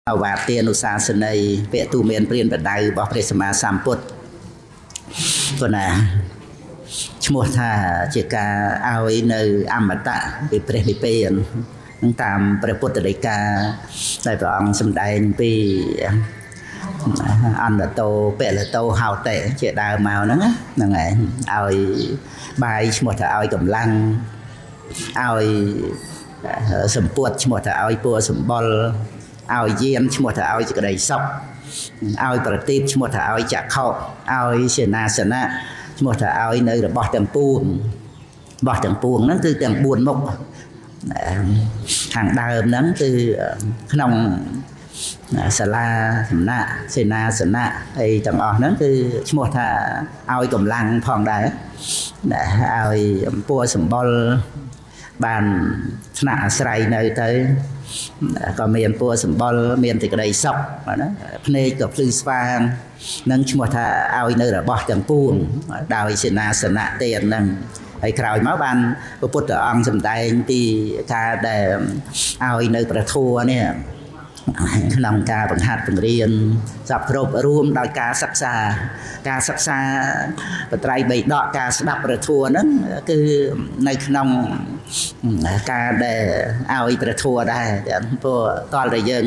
អវាទានុសាសន័យពាក្យទូមានព្រានបដៅរបស់ព្រះសម្មាសម្ពុទ្ធប៉ុណ្ណាឈ្មោះថាជាការឲ្យនៅអមតៈពីព្រះនិព្វាននឹងតាមព្រះពុទ្ធដីកាដែលព្រះអង្គសម្ដែងពីអន្តតោពលតោហោតេជាដើមមកហ្នឹងហើយឲ្យបាយឈ្មោះថាឲ្យកម្លាំងឲ្យសម្ពុតឈ្មោះថាឲ្យពួរសម្បុរឲ្យយានឈ្មោះថាឲ្យសេចក្តីសុខឲ្យប្រទីបឈ្មោះថាឲ្យចក្ខុឲ្យសេនាសនៈឈ្មោះថាឲ្យនៅរបស់ទាំងពួងហ្នឹងគឺទាំង4មុខខាងដើមហ្នឹងគឺក្នុងសាលាសំណាក់សេនាសនៈហើយទាំងអស់ហ្នឹងគឺឈ្មោះថាឲ្យកម្លាំងផងដែរឲ្យពួរសម្បុរបានថ្នាក់អាស្រ័យនៅទៅក៏មានពួរសម្បុរមានសេចក្តីសុខណាភ្នែកក៏ភ្លឺស្វាងនឹងឈ្មោះថាឲ្យនៅរបស់ទាំងពួងដោយសេនាសនៈទេហ្នឹងហើយក្រោយមកបានព្រះពុទ្ធអង្គសម្ដែងពីការដែលឲ្យនៅព្រះធម៌នេះក្នុងការបង្ហាត់បង្រៀនសពគ្រប់រួមដោយការសិក្សាបត្រៃបីដកការស្ដាប់ព្រះធម៌ហ្នឹងគឺនៅក្នុងការដែលឲ្យព្រះធម៌ដែរព្រោះតលតែយើង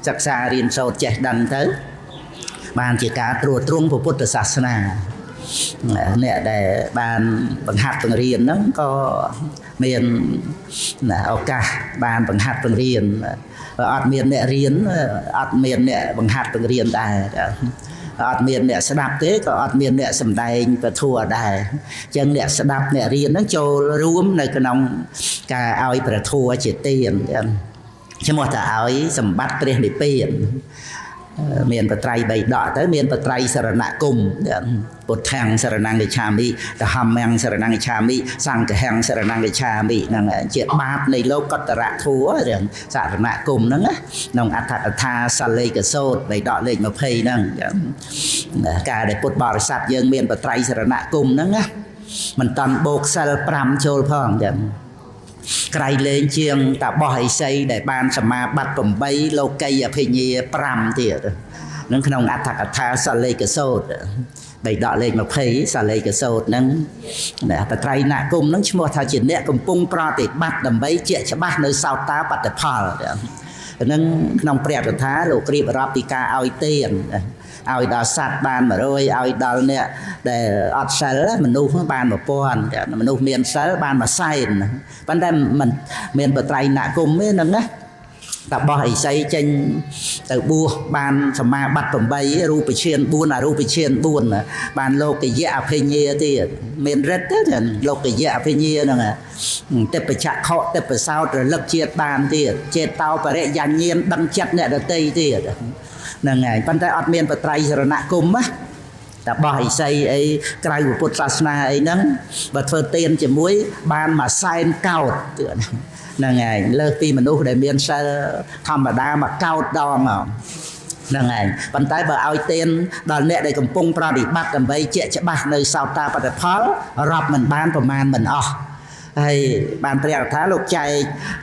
សិក្សារៀនសូត្រចេះដឹងទៅបានជាការត្រួតត្រងពុទ្ធសាសនាអ្នកដែលបានបង្ហាត់បង្រៀនហ្នឹងក៏មានឱកាសបានបង្ហាត់បង្រៀនអត់មានអ្នករៀនអត់មានអ្នកបង្ហាត់បង្រៀនដែរអត់មានអ្នកស្ដាប់ទេក៏អត់មានអ្នកសម្ដែងពធដែរអញ្ចឹងអ្នកស្ដាប់អ្នករៀនហ្នឹងចូលរួមនៅក្នុងការឲ្យព្រះធម៌ជាទានឈ្មោះថាឲ្យសម្បត្តិព្រះនិព្វានមានបត្រៃបីដកទៅមានបត្រៃសរណគមពុទ្ធាំងសរណង្កិច្ឆាមិតហម្មំសរណង្កិច្ឆាមិសង្ឃំសរណង្កិច្ឆាមិហ្នឹងជាបាបនៃលោកតរៈធัวរឿងសរណគមហ្នឹងក្នុងអត្ថកថាសាលេកសោតបីដកលេខ20ហ្នឹងការដែលពុទ្ធបរិស័ទយើងមានបត្រៃសរណគមហ្នឹងណាមិនតាន់បូកសិល5ចូលផងចឹងក្រៃលែងជាងតាបោះឥសីដែលបានសមាបត្តិ8លោកីអភិញ្ញា5ទៀតនឹងក្នុងអត្ថកថាសាលេកសោតបីដកលេខ20សាលេកសោតហ្នឹងបត្រៃណគមហ្នឹងឈ្មោះថាជាអ្នកកំពុងប្រតិបត្តិដើម្បីជាក់ច្បាស់នៅសោតាបត្តផលហ្នឹងក្នុងព្រះកថាលោករៀបរាប់ពីការឲ្យទានឲ្យដល់សត្វបាន100ឲ្យដល់អ្នកដែលអត់សិលមនុស្សបាន1000មនុស្សមានសិលបាន100,000ប៉ុន្តែមិនមានបត្រៃណគមទេហ្នឹងណាតបោះឥសីចេញទៅបួសបានសមាបត្តិ8រូបឈាន4អរូបឈាន4បានលោកយៈអភិញ្ញាទៀតមានរិទ្ធទេលោកយៈអភិញ្ញាហ្នឹងទេពចក្ខុទេពសោតរលឹកជាតិបានទៀតចេតោបរិយញ្ញាណដឹងចិត្តអ្នកដទៃទៀតហ្នឹងហើយប៉ុន្តែអត់មានបត្រៃសរណគមណាតែបោះឥសីអីក្រៅពុទ្ធសាសនាអីហ្នឹងបើធ្វើទានជាមួយបាន100,000កោដទៀតហ្នឹងហើយលើសពីមនុស្សដែលមានសិលធម្មតាមកកោដដងហ្នឹងហើយប៉ុន្តែបើឲ្យទានដល់អ្នកដែលកំពុងប្រតិបត្តិដើម្បីជាក់ច្បាស់នៅសោតាបត្តផលរាប់មិនបានប្រមាណមិនអស់ហើយបានព្រះកថាលោកចែក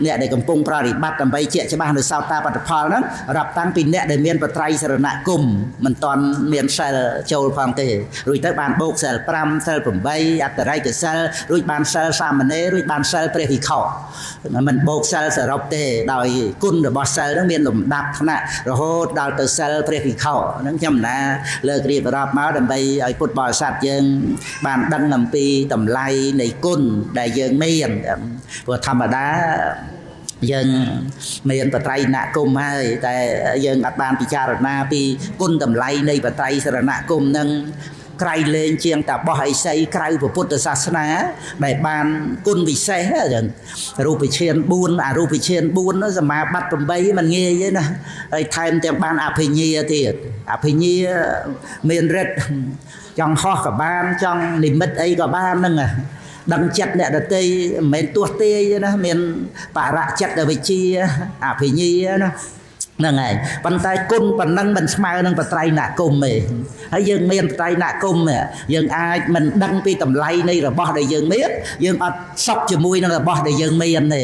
អ្នកដែលកំពុងប្រតិបត្តិដើម្បីជាក់ច្បាស់នៅសោតាបត្តផលហ្នឹងរាប់តាំងពីអ្នកដែលមានបត្រៃសរណគមមិនទាន់មានសិលចូលផងទេរួចទៅបានបូកសិល5សិល8អត្តរៃកសិលរួចបានសិលសាមណេររួចបានសិលព្រះវិខមិនបូកសិលសរុបទេដោយគុណរបស់សិលហ្នឹងមានលំដាប់ថ្នាក់រហូតដល់ទៅសិលព្រះវិខហ្នឹងខ្ញុំណាលើករៀបរាប់មកដើម្បីឲ្យពុទ្ធបរិស័ទយើងបានដឹងអំពីតម្លៃនៃគុណដែលយើងមានព្រោះធម្មតាយើងមានបត្រៃណគមហើយតែយើងអត់បានពិចារណាពីគុណតម្លៃនៃបត្រៃសរណគមនឹងក្រៃលែងជាងតាបោះឥសីក្រៅពុទ្ធសាសនាដែលបានគុណវិសេសរូបឈាន4អរូបឈាន4សមាបត្តិ8មិនងាយទេណាហើយថែមទាំងបានអភិញ្ញាទៀតអភិញ្ញាមានរិទ្ធចង់ហោះក៏បានចង់និមិត្តអីក៏បានហ្នឹងដឹងចិត្តអ្នកដទៃមិនមែនទោះទេណាមានបរៈចិត្តវិជ្ជាអភិញ្ញាណាហ្នឹងហើយប៉ុន្តែគុណប៉ុណ្ណឹងមិនស្មើនឹងបត្រៃណគមទេហើយយើងមានបត្រៃណគមយើងអាចមិនដឹងពីតម្លៃនៃរបស់ដែលយើងមានយើងអត់សុខជាមួយនឹងរបស់ដែលយើងមានទេ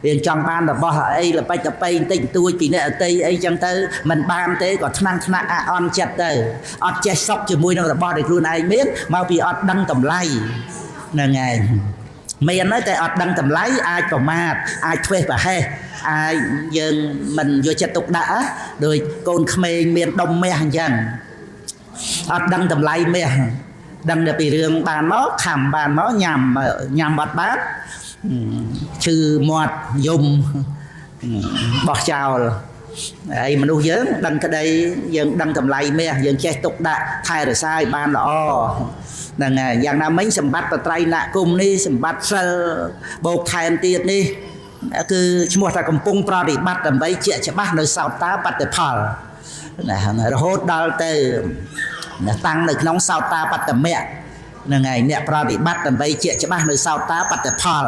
រៀងចង់បានរបស់អីល្បិចទៅពេញតិចតួចពីអ្នកអតីអីចឹងទៅមិនបានទេក៏ថ្នាក់អន់ចិត្តទៅអត់ចេះសុខជាមួយនឹងរបស់ដែលខ្លួនឯងមានមកពីអត់ដឹងតម្លៃហ្នឹងឯងមានហើយតែអត់ដឹងតម្លៃអាចប្រមាថអាចធ្វេសប្រហែសអាចយើងមិនយកចិត្តទុកដាក់ដោយកូនក្មេងមានដុំមាសអញ្ចឹងអត់ដឹងតម្លៃមាសដឹងតែពីរឿងបានមកខំបានមកញ៉ាំអត់បានឈឺមាត់យំបោះចោលហើយមនុស្សយើងដឹងក្តីយើងដឹងតម្លៃមាសយើងចេះទុកដាក់ថែរក្សាឲ្យបានល្អហ្នឹងហើយយ៉ាងណាមិញសម្បត្តិបត្រៃណគមនេះសម្បត្តិសិលបូកថែមទៀតនេះគឺឈ្មោះថាកំពុងប្រតិបត្តិដើម្បីជាច្បាស់នៅសោតាបត្តផលណារហូតដល់ទៅតាំងនៅក្នុងសោតាបត្តមៈហ្នឹងហើយអ្នកប្រតិបត្តិដើម្បីជាច្បាស់នៅសោតាបត្តផល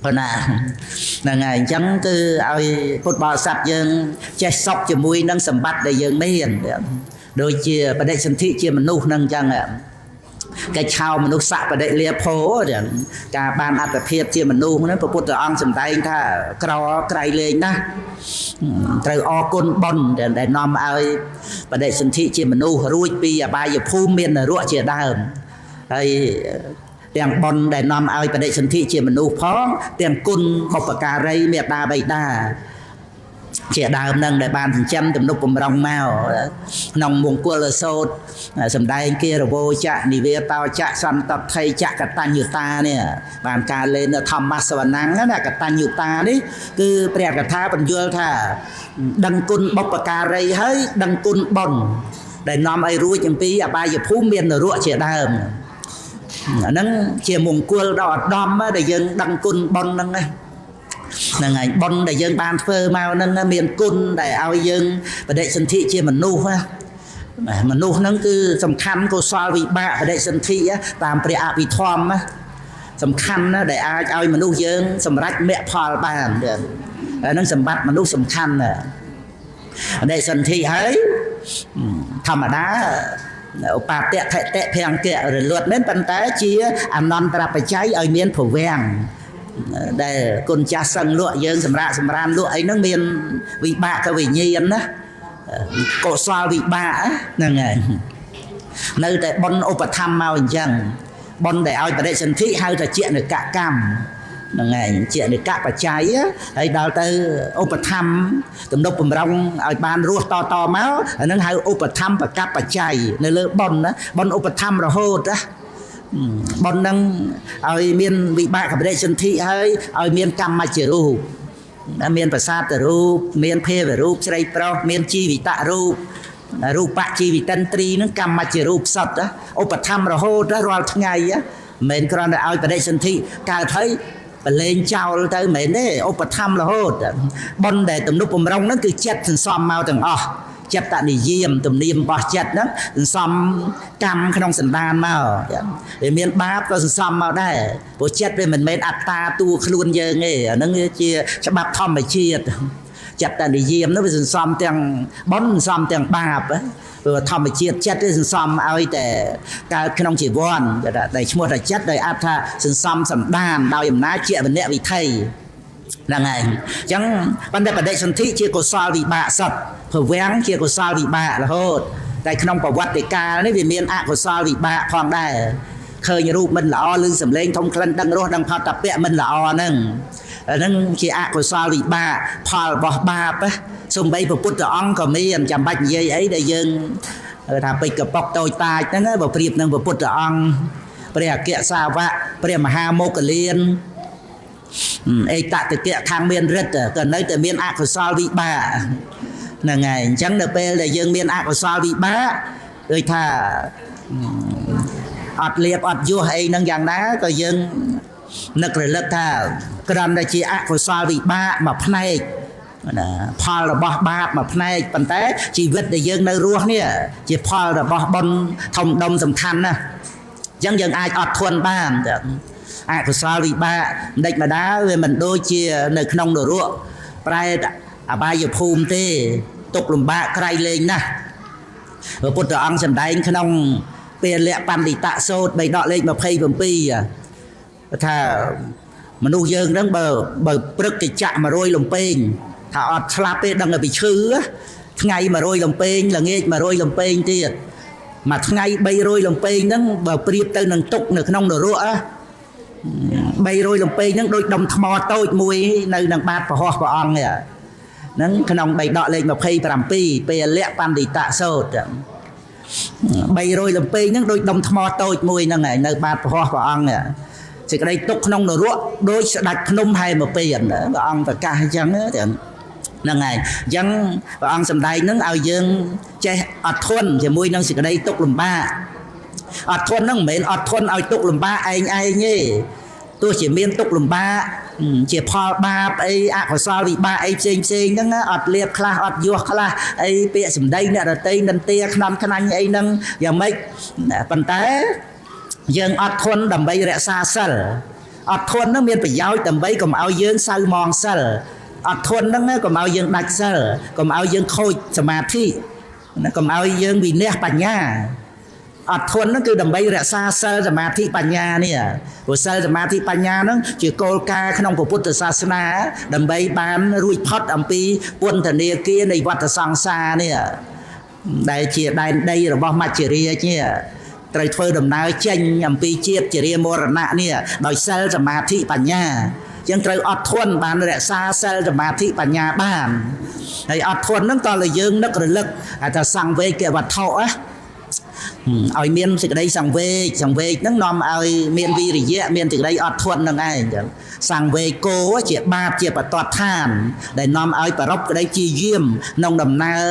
ប៉ុណ្ណាហ្នឹងហើយអញ្ចឹងគឺឲ្យពុទ្ធបរិស័ទយើងចេះសុខជាមួយនឹងសម្បត្តិដែលយើងមានដូចជាបដិសន្ធិជាមនុស្សហ្នឹងអញ្ចឹងកិច្ចឆោមនុស្សសក្តិបដិលាភោការបានអត្តភាពជាមនុស្សហ្នឹងព្រះពុទ្ធអង្គសម្ដែងថាក្រក្រៃលែងណាស់ត្រូវអរគុណបុណ្យដែលនាំឲ្យបដិសន្ធិជាមនុស្សរួចពីអបាយភូមិមាននរកជាដើមហើយទាំងបុណ្យដែលនាំឲ្យបដិសន្ធិជាមនុស្សផងទាំងគុណបុព្វការីមេត្តាបិតាជាដើមនឹងដែលបានចិញ្ចឹមទំនុកបំរុងមកក្នុងមង្គលសូត្រសម្ដែងគារវោចៈនិវេតោចៈសន្តថៃចៈកតញ្ញុតានេះបានការលេងនៅធម្មសវណ្ណណាកតញ្ញុតានេះគឺព្រះកថាបញ្យល់ថាដឹងគុណបុព្វការីហើយដឹងគុណបុណ្យដែលនាំឲ្យរួចអំពីអបាយភូមិមាននរកជាដើមអាហ្នឹងជាមង្គលដ៏ឧត្តមដែលយើងដឹងគុណបុណ្យហ្នឹងហ្នឹងហើយបុណ្យដែលយើងបានធ្វើមកហ្នឹងមានគុណដែលឲ្យយើងបដិសន្ធិជាមនុស្សមនុស្សហ្នឹងគឺសំខាន់កុសលវិបាកបដិសន្ធិតាមព្រះអភិធម្មសំខាន់ណាស់ដែលអាចឲ្យមនុស្សយើងសម្រេចមគ្គផលបានហ្នឹងសម្បត្តិមនុស្សសំខាន់ណាស់បដិសន្ធិហើយធម្មតាឧបតៈថតិភង្គៈរលត់មែនប៉ុន្តែជាអនន្តរបច្ច័យឲ្យមានប្រវាំងដែលគុណចាស់សឹងលក់យើងសម្រាកសម្រានលក់អីហ្នឹងមានវិបាកវិញ្ញាណណាកុសលវិបាកហ្នឹងហើយនៅតែបុណ្យឧបត្ថម្ភមកអញ្ចឹងបុណ្យដែលឲ្យបដិសន្ធិហៅថាជានិកកម្មហ្នឹងហើយជានិកបច្ច័យហើយដល់ទៅឧបត្ថម្ភទំនុកបំរុងឲ្យបានរស់តមកអាហ្នឹងហៅឧបត្ថម្ភបកបច្ច័យនៅលើបុណ្យណាបុណ្យឧបត្ថម្ភរហូតណាបុណ្យហ្នឹងឲ្យមានវិបាកបដិសន្ធិហើយឲ្យមានកម្មជារូបមានប្រសាទរូបមានភាវរូបស្រីប្រុសមានជីវិតរូបរូបជីវិតិន្ទ្រីហ្នឹងកម្មជារូបសត្វឧបត្ថម្ភរហូតរាល់ថ្ងៃមិនមែនគ្រាន់តែឲ្យបដិសន្ធិកើតហើយបលែងចោលទៅមិនមែនទេឧបត្ថម្ភរហូតបុណ្យដែលទំនុកបំរុងហ្នឹងគឺចិត្តសន្សំមកទាំងអស់ចិត្តនិយាមទំនៀមរបស់ចិត្តហ្នឹងសន្សំកម្មក្នុងសន្តានមកវាមានបាបក៏សន្សំមកដែរព្រោះចិត្តវាមិនមែនអត្តាតួខ្លួនយើងទេអាហ្នឹងជាច្បាប់ធម្មជាតិចិត្តនិយាមហ្នឹងវាសន្សំទាំងបុណ្យសន្សំទាំងបាបព្រោះធម្មជាតិចិត្តវាសន្សំឲ្យតែកើតក្នុងជីវ័នដែលឈ្មោះថាចិត្តដោយអត្ថថាសន្សំសន្តានដោយអំណាចជាវនៈវិថីហ្នឹងហើយអញ្ចឹងបណ្ឌិតបដិសន្ធិជាកុសលវិបាកសត្វប្រវាំងជាកុសលវិបាករហូតតែក្នុងប្រវត្តិកាលនេះវាមានអកុសលវិបាកផងដែរឃើញរូបមិនល្អឬសម្លេងធំក្លិនដឹងរសដឹងផតពៈមិនល្អហ្នឹងជាអកុសលវិបាកផលរបស់បាបសំបីព្រះពុទ្ធអង្គក៏មានចាំបាច់និយាយអីដែលយើងថាពេជ្រកប៉ុកតូចតាចហ្នឹងបើប្រៀបនឹងព្រះពុទ្ធអង្គព្រះអគ្គសាវកព្រះមហាមោគលានអេតតកៈខាងមានរិទ្ធក៏នៅតែមានអកុសលវិបាកហ្នឹងហើយអញ្ចឹងនៅពេលដែលយើងមានអកុសលវិបាកដូចថាអត់លៀបអត់យោះអីហ្នឹងយ៉ាងណាក៏យើងនឹករលឹកថាគ្រាន់តែជាអកុសលវិបាកមួយផ្នែកណាផលរបស់បាបមួយផ្នែកប៉ុន្តែជីវិតដែលយើងនៅរស់នេះជាផលរបស់បុណ្យធំដុំសំខាន់ណាស់អញ្ចឹងយើងអាចអត់ធន់បានអកុសលវិបាកមិនដេចម្ដាវាមិនដូចជានៅក្នុងនរកប្រែអបាយភូមិទេទុកលំបាកក្រៃលែងណាស់ព្រះពុទ្ធអង្គសម្ដែងក្នុងពេលលៈបណ្ឌិតសូត្របេដកលេខ27ថា មនុស្សយើងហ្នឹងបើព្រឹកគេចាក់100លំពេងថាអត់ឆ្លាប់ទេដឹងតែពីឈឺថ្ងៃ100លំពេងល្ងាច100លំពេងទៀតមួយថ្ងៃ300លំពេងហ្នឹងបើប្រៀបទៅនឹងទុកនៅក្នុងនរក300លំពេងហ្នឹងដូចដុំថ្មតូចមួយនៅនឹងបាតប្រហោះព្រះអង្គហ្នឹងក្នុងបៃដកលេខ27ពេលលក្ខបណ្ឌិតសូត្រ300លំពេងហ្នឹងដូចដុំថ្មតូចមួយហ្នឹងហើយនៅបាតប្រហោះព្រះអង្គសេចក្តីទុកក្នុងនរកដូចស្ដាច់ភ្នំហែមពៀនព្រះអង្គប្រកាសអញ្ចឹងហ្នឹងហើយអញ្ចឹងព្រះអង្គសម្ដែងហ្នឹងឲ្យយើងចេះអត់ធន់ជាមួយនឹងសេចក្តីទុកលំបាកអត់ធន់ហ្នឹងមិនមែនអត់ធន់ឲ្យទុកលំបាកឯងទេទោះជាមានទុកលំបាកជាផលបាបអីអកុសលវិបាកអីផ្សេងហ្នឹងអត់លៀបខ្លះអត់យោះខ្លះអីពាក្យសម្ដីអ្នកដទៃនិន្ទាខ្លាំខ្នាញ់អីហ្នឹងយ៉ាងម៉េចប៉ុន្តែយើងអត់ធន់ដើម្បីរក្សាសិលអត់ធន់ហ្នឹងមានប្រយោជន៍ដើម្បីកុំឲ្យយើងសៅមងសិលអត់ធន់ហ្នឹងកុំឲ្យយើងដាច់សិលកុំឲ្យយើងខូចសមាធិកុំឲ្យយើងវិន័យបញ្ញាអត់ធន់ហ្នឹងគឺដើម្បីរក្សាសិលសមាធិបញ្ញានេះព្រោះសិលសមាធិបញ្ញាហ្នឹងជាគោលការណ៍ក្នុងពុទ្ធសាសនាដើម្បីបានរួចផុតអំពីពន្ធនាគារនៃវដ្តសង្សារនេះដែលជាដែនដីរបស់មច្ចរាជនេះត្រូវធ្វើដំណើរចេញអំពីជាតិជារាមរណៈនេះដោយសិលសមាធិបញ្ញាចឹងត្រូវអត់ធន់បានរក្សាសិលសមាធិបញ្ញាបានហើយអត់ធន់ហ្នឹងតើយើងនឹករលឹកថាសង្វេគវត្ថុឲ្យមានសេចក្តីសង្វេគហ្នឹងនាំឲ្យមានវិរិយៈមានសេចក្តីអត់ធន់នឹងឯងចឹងសង្វេគោជាបាបជាបតតឋានដែលនាំឲ្យប្រពក្តីជាយាមក្នុងដំណើរ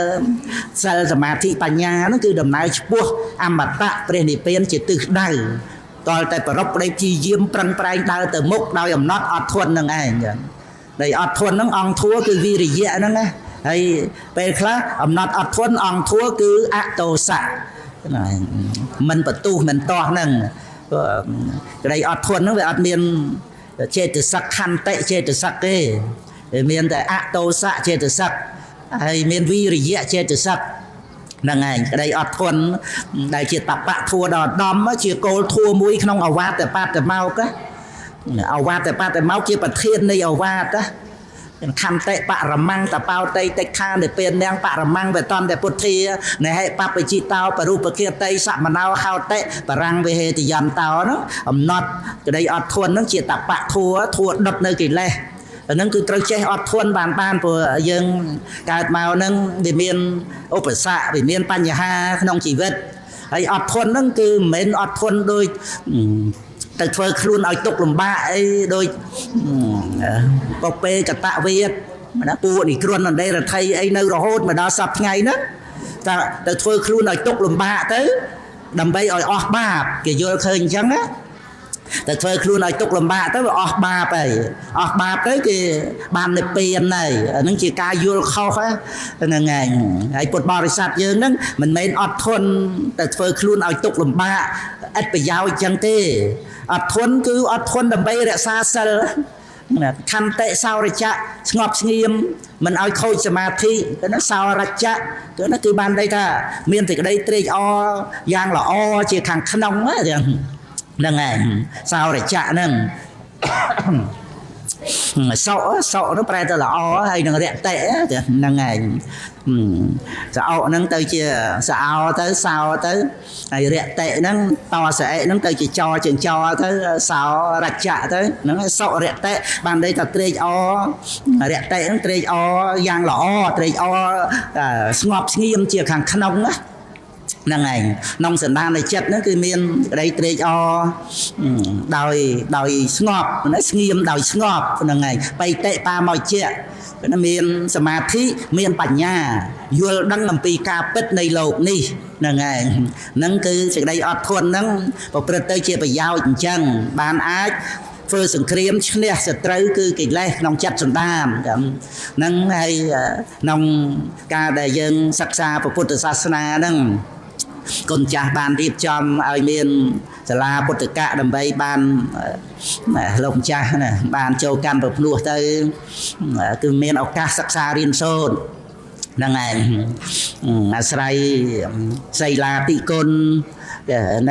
សិលសមាធិបញ្ញាហ្នឹងគឺដំណើរឆ្ពោះអមតៈព្រះនិព្វានជាទិសដៅតលតែប្រពក្តីជាយាមប្រឹងប្រែងដើរទៅមុខដោយអំណត់អត់ធន់នឹងឯងចឹងដែលអត់ធន់ហ្នឹងអង្គធัวគឺវិរិយៈហ្នឹងណាហើយពេលខ្លះអំណត់អត់ធន់អង្គធัวគឺអតោសៈមិនបន្ទុះមិនតោះហ្នឹងក្តីអត់ធន់ហ្នឹងវាអត់មានចេតសិកខន្តិចេតសិកទេវាមានតែអតោសៈចេតសិកហើយមានវិរិយៈចេតសិកហ្នឹងឯងក្តីអត់ធន់ដែលជាតបៈធัวដល់ដំជាគោលធัวមួយក្នុងអវាទបតមកអវាទបតមកជាប្រធាននៃអវាទខន្តិបរមង្គតបោតៃតិខានិពេលនាងបរមង្គវតន្តពុទ្ធានេហេបបជិតោបរូបគាតៃសមណោហោតិបរាំងវិហេតយន្តោនោះអំណត់ក្តីអត់ធន់នឹងជាតបៈធัวដុតនៅកិលេសហ្នឹងគឺត្រូវចេះអត់ធន់បានព្រោះយើងកើតមកហ្នឹងវាមានឧបសគ្គវាមានបញ្ហាក្នុងជីវិតហើយអត់ធន់ហ្នឹងគឺមិនមែនអត់ធន់ដូចទៅធ្វើខ្លួនឲ្យទុកលំបាកអីដូចបពេកតវេទណាពួកនេះគ្រុនអន្តរថៃអីនៅរហូតមកដល់សប្តាហ៍ថ្ងៃហ្នឹងតែទៅធ្វើខ្លួនឲ្យទុកលំបាកទៅដើម្បីឲ្យអស់បាបគេយល់ឃើញអញ្ចឹងណាតែធ្វើខ្លួនឲ្យទុកលំបាកទៅវាអស់បាបហើយអស់បាបទៅគេបាននិព្វានហើយអានឹងជាការយល់ខុសហ្នឹងឯងហើយពុទ្ធបរិស័ទយើងហ្នឹងមិនមែនអត់ធន់តែធ្វើខ្លួនឲ្យទុកលំបាកឥតប្រយោជន៍អញ្ចឹងទេអត់ធន់គឺអត់ធន់ដើម្បីរក្សាសិលខន្តិសោរចៈស្ងប់ស្ងៀមមិនឲ្យខូចសមាធិគឺណាសោរចៈគឺបានន័យថាមានសេចក្តីត្រេកអរយ៉ាងល្អជាខាងក្នុងហ្នឹងឯងសោរចៈហ្នឹងសក់នោះប្រែទៅល្អហើយនឹងរតិហ្នឹងឯងសោហ្នឹងទៅជាសោទៅសោទៅហើយរតិហ្នឹងតសអិហ្នឹងទៅជាចជាចទៅសោរចៈទៅហ្នឹងសក់រតិបានន័យថាត្រេកអររតិហ្នឹងត្រេកអរយ៉ាងល្អត្រេកអរស្ងប់ស្ងៀមជាខាងក្នុងណាហ្នឹងឯងក្នុងសន្តាននៃចិត្តហ្នឹងគឺមានក្តីត្រេកអរដោយស្ងប់ណាស្ងៀមដោយស្ងប់ហ្នឹងឯងបៃតិបាមកជាមានសមាធិមានបញ្ញាយល់ដឹងអំពីការពិតនៃលោកនេះហ្នឹងឯងហ្នឹងគឺសេចក្តីអត់ធន់ហ្នឹងប្រព្រឹត្តទៅជាប្រយោជន៍អញ្ចឹងបានអាចធ្វើសង្គ្រាមឈ្នះសត្រូវគឺកិលេសក្នុងចិត្តសន្តានហ្នឹងហើយក្នុងការដែលយើងសិក្សាពុទ្ធសាសនាហ្នឹងគុណចាស់បានរៀបចំឲ្យមានសាលាពុទ្ធកៈដើម្បីបានលោកម្ចាស់ណាបានចូលកម្មប្រភ្នោះទៅគឺមានឱកាសសិក្សារៀនសូត្រហ្នឹងឯងអាស្រ័យសីលាតិគុណ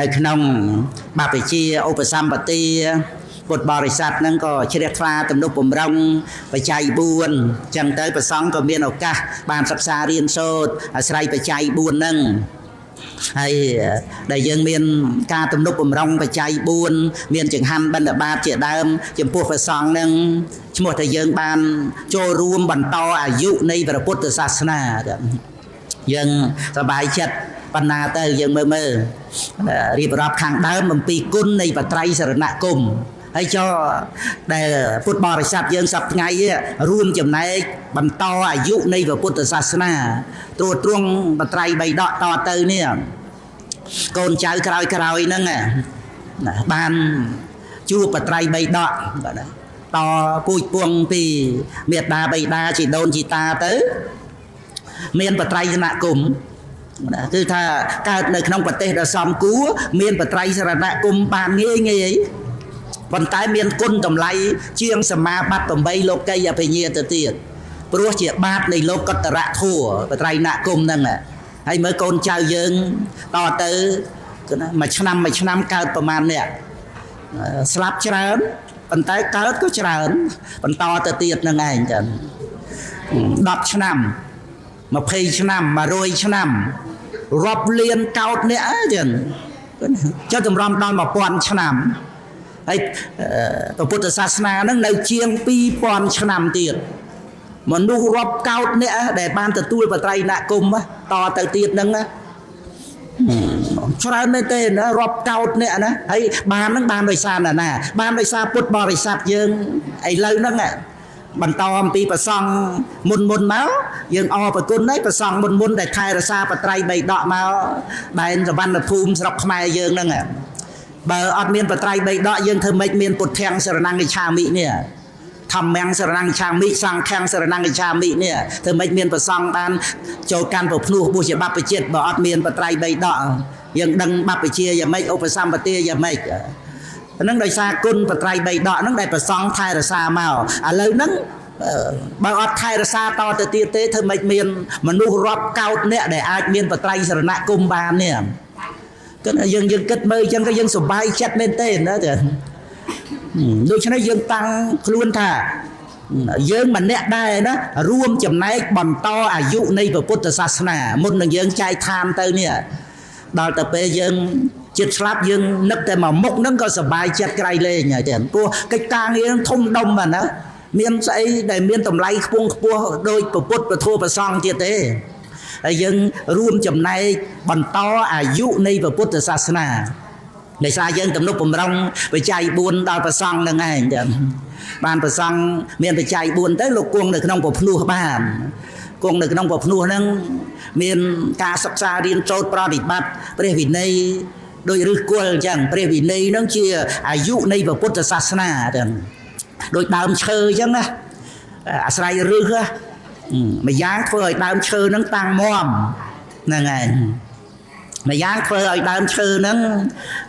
នៅក្នុងបព្វជិឧបសម្បទា ពុទ្ធបរិស័ទហ្នឹងក៏ជ្រះថ្លាទំនុកបំរុងបច្ច័យ4អញ្ចឹងទៅព្រះសង្ឃក៏មានឱកាសបានសិក្សារៀនសូត្រអាស្រ័យបច្ច័យ4ហ្នឹងហើយដែលយើងមានការទំនុកបំរុងបច្ច័យ4មានចង្ហាន់បិណ្ឌបាតជាដើមចំពោះព្រះសង្ឃហ្នឹងឈ្មោះថាយើងបានចូលរួមបន្តអាយុនៃព្រះពុទ្ធសាសនាយើងសប្បាយចិត្តបណ្ណាទៅយើងមើលរៀបរាប់ខាងដើមអំពីគុណនៃបត្រៃសរណគមហើយចុះដែលពុទ្ធបរិស័ទយើងសប្ថ្ងៃរួមចំណែកបន្តអាយុនៃពុទ្ធសាសនាត្រួតត្រងបត្រៃបីដកតទៅនេះកូនចៅក្រោយហ្នឹងបានជួបបត្រៃបីដកតពូជពងពីមេត្តាបិតាជីដូនជីតាទៅមានបត្រៃសរណគមគឺថាកើតនៅក្នុងប្រទេសដ៏សំគួរមានបត្រៃសរណគមបានងាយប៉ុន្តែមានគុណតម្លៃជាងសមាបត្តិ8លោកីអភិញ្ញាទៅទៀតព្រោះជាបាតនៃលោកកតរៈធัวបត្រៃណគមហ្នឹងហើយមើលកូនចៅយើងតទៅមួយឆ្នាំកើតប្រមាណនេះស្លាប់ច្រើនប៉ុន្តែកើតក៏ច្រើនបន្តទៅទៀតហ្នឹងឯងចឹង10ឆ្នាំ20ឆ្នាំ100ឆ្នាំរាប់លានកោតអ្នកចឹងចុះតម្រាំដល់1000ឆ្នាំហើយព្រះពុទ្ធសាសនាហ្នឹងនៅជាង2000ឆ្នាំទៀតមនុស្សរាប់កោតអ្នកដែលបានទទួលបត្រៃណគមតទៅទៀតហ្នឹងច្រើនមែនទេណារាប់កោតអ្នកណាហើយបានហ្នឹងបានដោយសារណាបានដោយសារពុទ្ធបរិស័ទយើងឥឡូវហ្នឹងបន្តអំពីប្រសង់មុនមកយើងអរប្រគុណហើយប្រសង់មុនដែលថែរក្សាបត្រៃបីដកមកដែនសវណ្ណភូមិស្រុកខ្មែរយើងហ្នឹងបើអត់មានបត្រៃបីដកយើងធ្វើម៉េចមានពុទ្ធាំងសរណង្កិច្ឆាមិនេះធម្មំសរណង្កិច្ឆាមិសង្ឃំសរណង្កិច្ឆាមិនេះធ្វើម៉េចមានប្រសង់បានចូលកាន់ប្រភ្នោះបុស្សបព្វជិតបើអត់មានបត្រៃបីដកយើងដឹងបព្វជាយ៉ាងម៉េចឧបសម្បទាយ៉ាងម៉េចហ្នឹងដោយសារគុណបត្រៃបីដកហ្នឹងដែលប្រសង់ថែរក្សាមកឥឡូវហ្នឹងបើអត់ថែរក្សាតទៅទៀតទេធ្វើម៉េចមានមនុស្សរាប់កោតអ្នកដែលអាចមានបត្រៃសរណគមបាននេះគឺយើងគិតមើលអញ្ចឹងក៏យើងសប្បាយចិត្តមែនទេណាដូច្នេះយើងតាំងខ្លួនថាយើងម្នាក់ដែរណារួមចំណែកបន្តអាយុនៃពុទ្ធសាសនាមុននឹងយើងចែកឋានទៅនេះដល់ទៅពេលយើងចិត្តស្លាប់យើងនឹកតែមកមុខហ្នឹងក៏សប្បាយចិត្តក្រៃលែងហើយព្រោះកិច្ចការងារធំដុំណាមានស្អីដែលមានតម្លៃខ្ពង់ខ្ពស់ដោយពុទ្ធពធប្រសង្ឃទៀតទេហើយយើងរួមចំណែកបន្តអាយុនៃពុទ្ធសាសនាដោយសារយើងទំនុកបំរុងបច្ច័យ4ដល់ប្រសង្ឃនឹងឯងបានប្រសង្ឃមានបច្ច័យ4ទៅលោកគង់នៅក្នុងប្រភ្នោះបានគង់នៅក្នុងប្រភ្នោះហ្នឹងមានការសិក្សារៀនសូត្រប្រតិបត្តិព្រះវិន័យដោយឫសគល់អញ្ចឹងព្រះវិន័យហ្នឹងជាអាយុនៃពុទ្ធសាសនាចឹងដោយដើមឈើអញ្ចឹងណាអាស្រ័យឫសម្យ៉ាងធ្វើឲ្យដើមឈើហ្នឹងតាំងមាំហ្នឹងឯងម្យ៉ាងធ្វើឲ្យដើមឈើហ្នឹង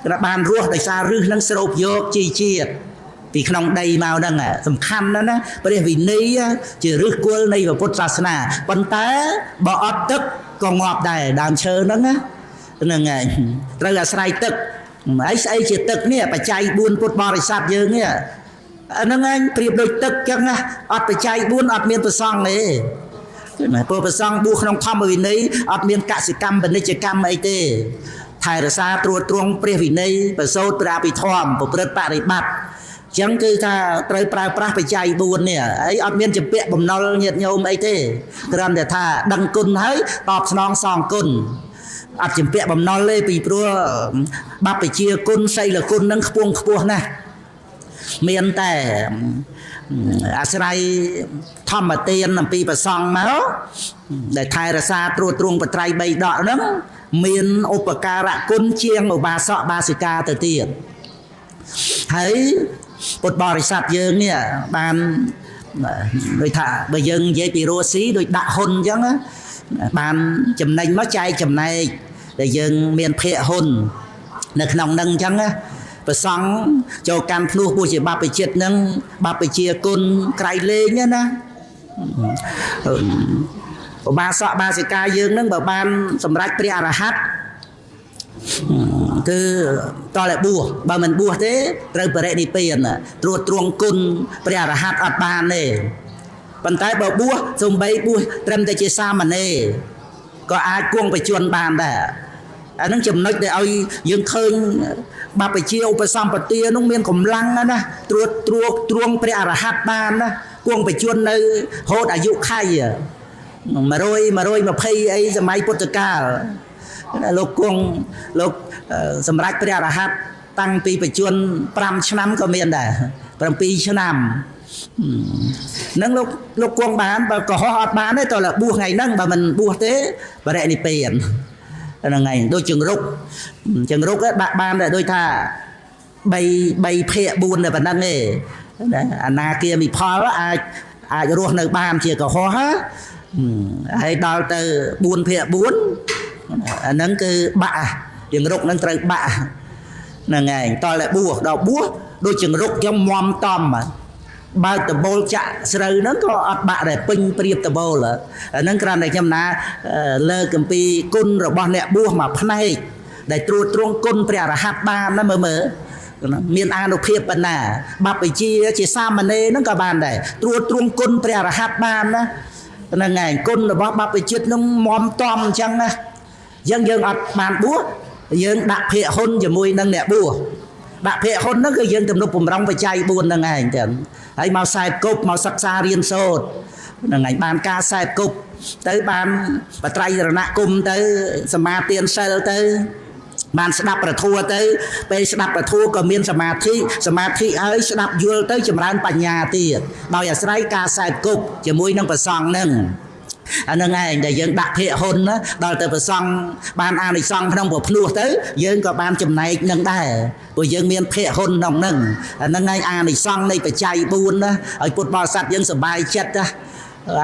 ក៏បានរស់ដោយសារឫសហ្នឹងស្រូបយកជីជាតិពីក្នុងដីមកហ្នឹងសំខាន់ណាស់ណាព្រះវិន័យជាឫសគល់នៃពុទ្ធសាសនាប៉ុន្តែបើអត់ទឹកក៏ងាប់ដែរដើមឈើហ្នឹងណាហ្នឹងឯងត្រូវអាស្រ័យទឹកហើយស្អីជាទឹកនេះបច្ច័យ4ពុទ្ធបរិស័ទយើងនេះហ្នឹងឯងប្រៀបដូចទឹកចឹងណាអត់បច្ច័យ4អត់មានប្រសង្ឃទេព្រោះប្រសង្ឃបួសក្នុងធម្មវិន័យអត់មានកសិកម្មពាណិជ្ជកម្មអីទេថែរក្សាត្រួតត្រងព្រះវិន័យប្រសូតព្រះអភិធម្មប្រព្រឹត្តបរិបត្តិអញ្ចឹងគឺថាត្រូវប្រើប្រាស់បច្ច័យ4នេះអីអត់មានចម្ពាក់បំណុលញាតិញោមអីទេគ្រាន់តែថាដឹងគុណហើយតបស្នងសងគុណអត់ចម្ពាក់បំណុលទេពីព្រោះបព្វជិគុណសីលគុណនឹងខ្ពង់ខ្ពស់ណាស់មានតែអាស្រ័យធម្មទានអំពីប្រសង់មកដែលថែរក្សាត្រួតត្រងបត្រៃបីដកហ្នឹងមានឧបការៈគុណជាងឧបាសកបាសិកាទៅទៀតហើយពុទ្ធបរិស័ទយើងនេះបានដូចថាបើយើងនិយាយពីរស់ស៊ីដូចដាក់ហ៊ុនអញ្ចឹងបានចំណេញមកចែកចំណែកដែលយើងមានភាគហ៊ុននៅក្នុងហ្នឹងអញ្ចឹងប្រសង់ចូលកម្មភ្នោះពុទ្ធជាបព្វជិតហ្នឹងបព្វជាគុណក្រៃលែងណាឧបាសកបាសិកាយើងហ្នឹងបើបានសម្រេចព្រះអរហន្ត គឺតតែបួសបើមិនបួសទេត្រូវបរិនិព្វានត្រួតត្រងគុណព្រះអរហន្តអត់បានទេប៉ុន្តែបើបួសសំបីបួសត្រឹមតែជាសាមណេរក៏អាចគង់បច្ចុប្បន្នបានដែរអានឹងចំណុចដែលឲ្យយើងឃើញបព្វជិឧបសម្បទានោះមានកម្លាំងណាត្រួតត្រងព្រះអរហន្តបានណាគង់បច្ចុប្បន្ននៅហូតអាយុខៃ120អីសម័យពុទ្ធកាលលោកគង់លោកសម្រាប់ព្រះអរហន្តតាំងពីបច្ចុប្បន្ន5ឆ្នាំក៏មានដែរ7ឆ្នាំនឹងលោកគង់បានបើកុហកអត់បានទេតើបួសថ្ងៃហ្នឹងបើមិនបួសទេបរិនិព្វានហ្នឹងហើយដូចចង្រុកដាក់បានតែដូចថា3ភាគ4តែប៉ុណ្្នឹងទេអនាគាមិផលអាចរស់នៅបានជាកុហកហើយដល់ទៅ4ភាគ4អាហ្នឹងគឺបាក់ចង្រុកហ្នឹងត្រូវបាក់ហ្នឹងហើយតើបួសដល់បួសដូចចង្រុកចឹងមមតំបើកដបូលចាក់ស្រូវហ្នឹងក៏អត់បាក់ដែរពេញព្រៀបដបូលអាហ្នឹងគ្រាន់តែខ្ញុំណាលើកអំពីគុណរបស់អ្នកបួសមួយផ្នែកដែលត្រួតត្រងគុណព្រះអរហន្តបានណាមើលមានអានុភាពប៉ុណ្ណាបព្វជិជាសាមណេរហ្នឹងក៏បានដែរត្រួតត្រងគុណព្រះអរហន្តបានណាហ្នឹងហើយគុណរបស់បព្វជិហ្នឹងមមតំអញ្ចឹងណាយើងអត់បានបួសយើងដាក់ភាគហ៊ុនជាមួយនឹងអ្នកបួសដាក់ភាគហ៊ុនហ្នឹងគឺយើងទំនុកបំរុងបច្ច័យ4ហ្នឹងឯងចឹងហើយមកខ្សែគប់មកសិក្សារៀនសូត្រហ្នឹងឯងបានការខ្សែគប់ទៅបានបត្រៃរណគមទៅសមាទានសិលទៅបានស្ដាប់ព្រះធម៌ទៅពេលស្ដាប់ព្រះធម៌ក៏មានសមាធិហើយស្ដាប់យល់ទៅចម្រើនបញ្ញាទៀតដោយអាស្រ័យការខ្សែគប់ជាមួយនឹងព្រះសង្ឃហ្នឹងអានឹងឯងដែលយើងដាក់ភាគហ៊ុនណាដល់ទៅប្រសង់បានអានិសង្ឃក្នុងប្រភ្នោះទៅយើងក៏បានចំណែកនឹងដែរព្រោះយើងមានភាគហ៊ុនក្នុងហ្នឹងអានឹងឯងអានិសង្ឃនៃបច្ច័យ4ណាឲ្យពុទ្ធបរិស័ទយើងសប្បាយចិត្តណា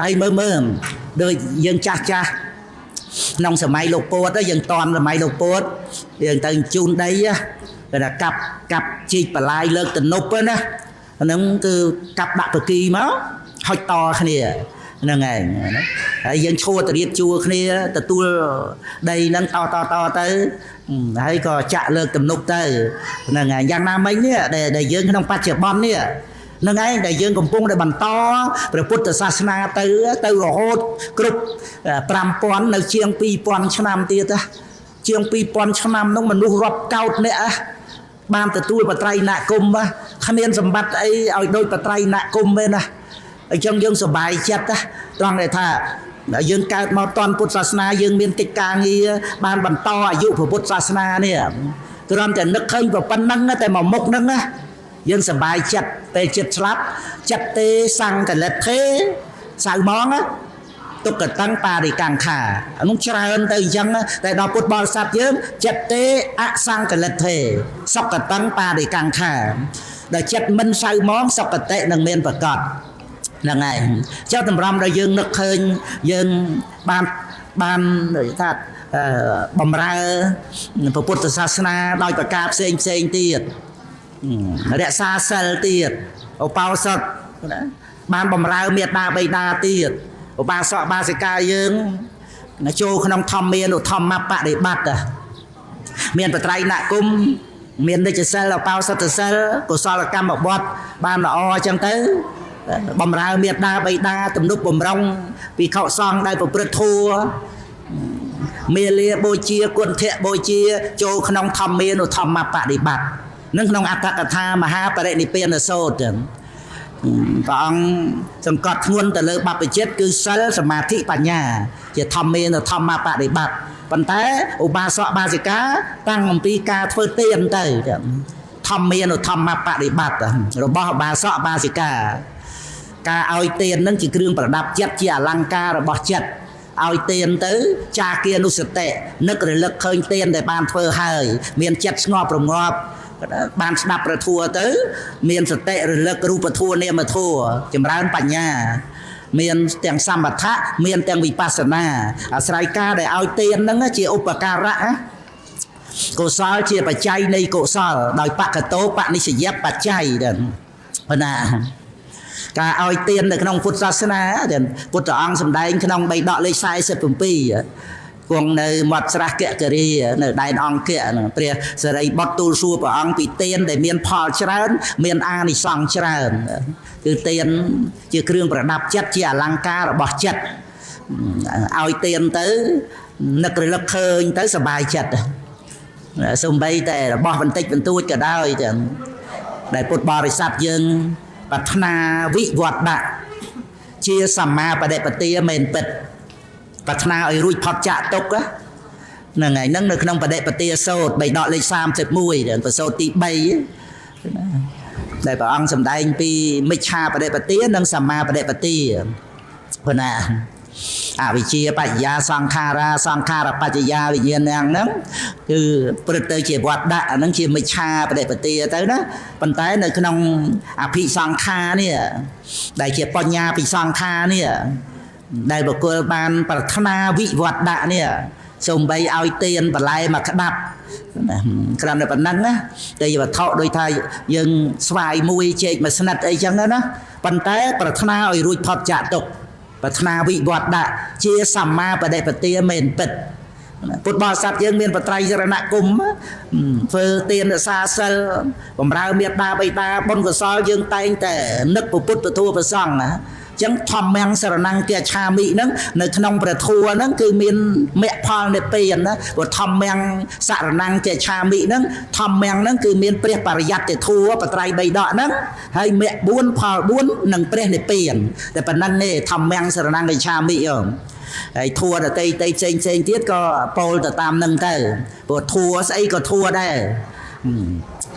ហើយមើលដូចយើងចាស់ក្នុងសម័យលោកពោតយើងតន់សម័យលោកពោតយើងទៅជូនដីគេថាកាប់ជីកបលាយលើកតនុបណាអាហ្នឹងគឺកាប់ដាក់បកីមកហុចតគ្នាហ្នឹងឯងហើយយើងឈួរទៅរៀបជួរគ្នាទទួលដីហ្នឹងតទៅហើយក៏ចាក់លើកទំនប់ទៅហ្នឹងឯងយ៉ាងណាមិញនេះដែលយើងក្នុងបច្ចុប្បន្ននេះហ្នឹងឯងដែលយើងកំពុងតែបន្តព្រះពុទ្ធសាសនាទៅរហូតគ្រប់5000នៅជាង2000ឆ្នាំទៀតជាង2000ឆ្នាំនោះមនុស្សរាប់កោតអ្នកបានទទួលបត្រៃណគមគ្មានសម្បត្តិអីឲ្យដូចបត្រៃណគមទេណាអញ្ចឹងយើងសប្បាយចិត្តត្រង់ដែលថាយើងកើតមកតន់ពុទ្ធសាសនាយើងមានកិច្ចការងារបានបន្តអាយុព្រះពុទ្ធសាសនានេះគ្រាន់តែនឹកឃើញប៉ុណ្្នឹងតែមកមុខហ្នឹងណាយើងសប្បាយចិត្តពេលចិត្តស្លាប់ចិត្តទេសង្កលិតទេសៅម៉ងទុក្កតੰបារិកង្ខាអានោះច្រើនទៅអញ្ចឹងតែដល់ពុទ្ធបរិស័ទយើងចិត្តទេអសង្កលិតទេសុក្កតੰបារិកង្ខាដែលចិត្តមិនសៅម៉ងសុគតិនឹងមានប្រកបហ្នឹងហើយចុះតម្រាំដល់យើងនឹកឃើញយើងបានថាបំរើព្រះពុទ្ធសាសនាដោយប្រការផ្សេងទៀតរក្សាសិលទៀតឧបោសថបានបំរើមេត្តាបិតាទៀតឧបាសកបាសិកាយើងចូលក្នុងធម្មានុធម្មបដិបត្តិមានបត្រៃណគមមាននិច្ចសិលឧបោសថសិលកុសលកម្មវត្តបានល្អអញ្ចឹងទៅបំរើមេត្តាបិតាទំនុកបំរុងភិក្ខុសង្ឃដែលប្រព្រឹត្តធម៌មេលាបូជាគុណធៈបូជាចូលក្នុងធម្មានុធម្មបដិបត្តិនឹងក្នុងអត្ថកថាមហាបរិនិព្វានសូត្រចឹងព្រះអង្គសង្កត់ធ្ងន់ទៅលើបព្វជិតគឺសិលសមាធិបញ្ញាជាធម្មានុធម្មបដិបត្តិប៉ុន្តែឧបាសកបាសិកាតាំងអំពីការធ្វើទានទៅធម្មានុធម្មបដិបត្តិរបស់ឧបាសកបាសិកាការឲ្យទាននឹងជាគ្រឿងប្រដាប់ចិត្តជាអលង្ការរបស់ចិត្តឲ្យទានទៅចាគានុសតិនឹករលឹកឃើញទានដែលបានធ្វើហើយមានចិត្តស្ងប់រងាប់បានស្ដាប់ព្រះធម៌ទៅមានសតិរលឹករូបធម៌នាមធម៌ចម្រើនបញ្ញាមានទាំងសមថៈមានទាំងវិបស្សនាអាស្រ័យការដែលឲ្យទានហ្នឹងជាឧបការៈកុសលជាបច្ច័យនៃកុសលដោយបកតោបនិស្សយបច្ច័យហ្នឹងប៉ុណ្ណាការឲ្យទាននៅក្នុងពុទ្ធសាសនាពុទ្ធអង្គសម្ដែងក្នុងបៃដកលេខ47 គង់នៅមាត់ស្រះកគិរីនៅដែនអង្គៈព្រះសិរីបុត្រទូលសួរព្រះអង្គពីទានដែលមានផលច្រើនមានអានិសង្សច្រើនគឺទានជាគ្រឿងប្រដាប់ចិត្តជាអលង្ការរបស់ចិត្តឲ្យទានទៅនឹករលឹកឃើញទៅសប្បាយចិត្តសំបីតែរបស់បន្តិចបន្តួចក៏ដោយចឹងដែលពុទ្ធបរិស័ទយើងប្រាថ្នាវិវត្តៈជាសម្មាបដិបទាមែនពិតប្រាថ្នាឲ្យរួចផុតចាកទុក្ខហ្នឹងហើយហ្នឹងនៅក្នុងបដិបទាសូត្របេដកលេខ31ប្រសូតទី3ដែលព្រះអង្គសម្ដែងពីមិច្ឆាបដិបទានិងសម្មាបដិបទាព្រោះណាអវិជ្ជាបច្ចយាសង្ខារបច្ចយាវិញ្ញាណហ្នឹងគឺព្រឹត្តទៅជាវត្តដាក់អាហ្នឹងជាមិច្ឆាបដិបទាទៅណាប៉ុន្តែនៅក្នុងអភិសង្ខារនេះដែលជាបញ្ញាពិសង្ខារនេះដែលបុគ្គលបានប្រាថ្នាវិវត្តដាក់នេះសូម្បីឲ្យទានបន្លែមកក្តាប់គ្រាន់តែប៉ុណ្ណឹងណាតែវត្ថុដូចថាយើងស្វាយមួយចេកមួយស្និតអីចឹងណាប៉ុន្តែប្រាថ្នាឲ្យរួចផុតចាកទុក្ខប្រាថ្នាវិវត្តដាក់ជាសម្មាបដិបទាមែនពិតពុទ្ធបរិស័ទយើងមានបត្រៃសរណគមធ្វើទានរក្សាសិលបំរើមេត្តាបិតាបុណ្យកុសលយើងតែងតែនឹកពុទ្ធពធព្រះសង្ឃណាចឹងធម្មងសរណង្គាឆាមិហ្នឹងនៅក្នុងព្រះធម៌ហ្នឹងគឺមានមគ្គផលនិព្វានណាព្រោះធម្មងសរណង្គាឆាមិហ្នឹងធម្មងហ្នឹងគឺមានព្រះបរិយត្តិធម៌បត្រៃបីដកហ្នឹងហើយមគ្គ4ផល4និងព្រះនិព្វានតែប៉ុណ្្នឹងទេធម្មងសរណង្គាឆាមិហើយធัวដតីផ្សេងទៀតក៏ពោលទៅតាមនឹងទៅព្រោះធัวស្អីក៏ធัวដែរ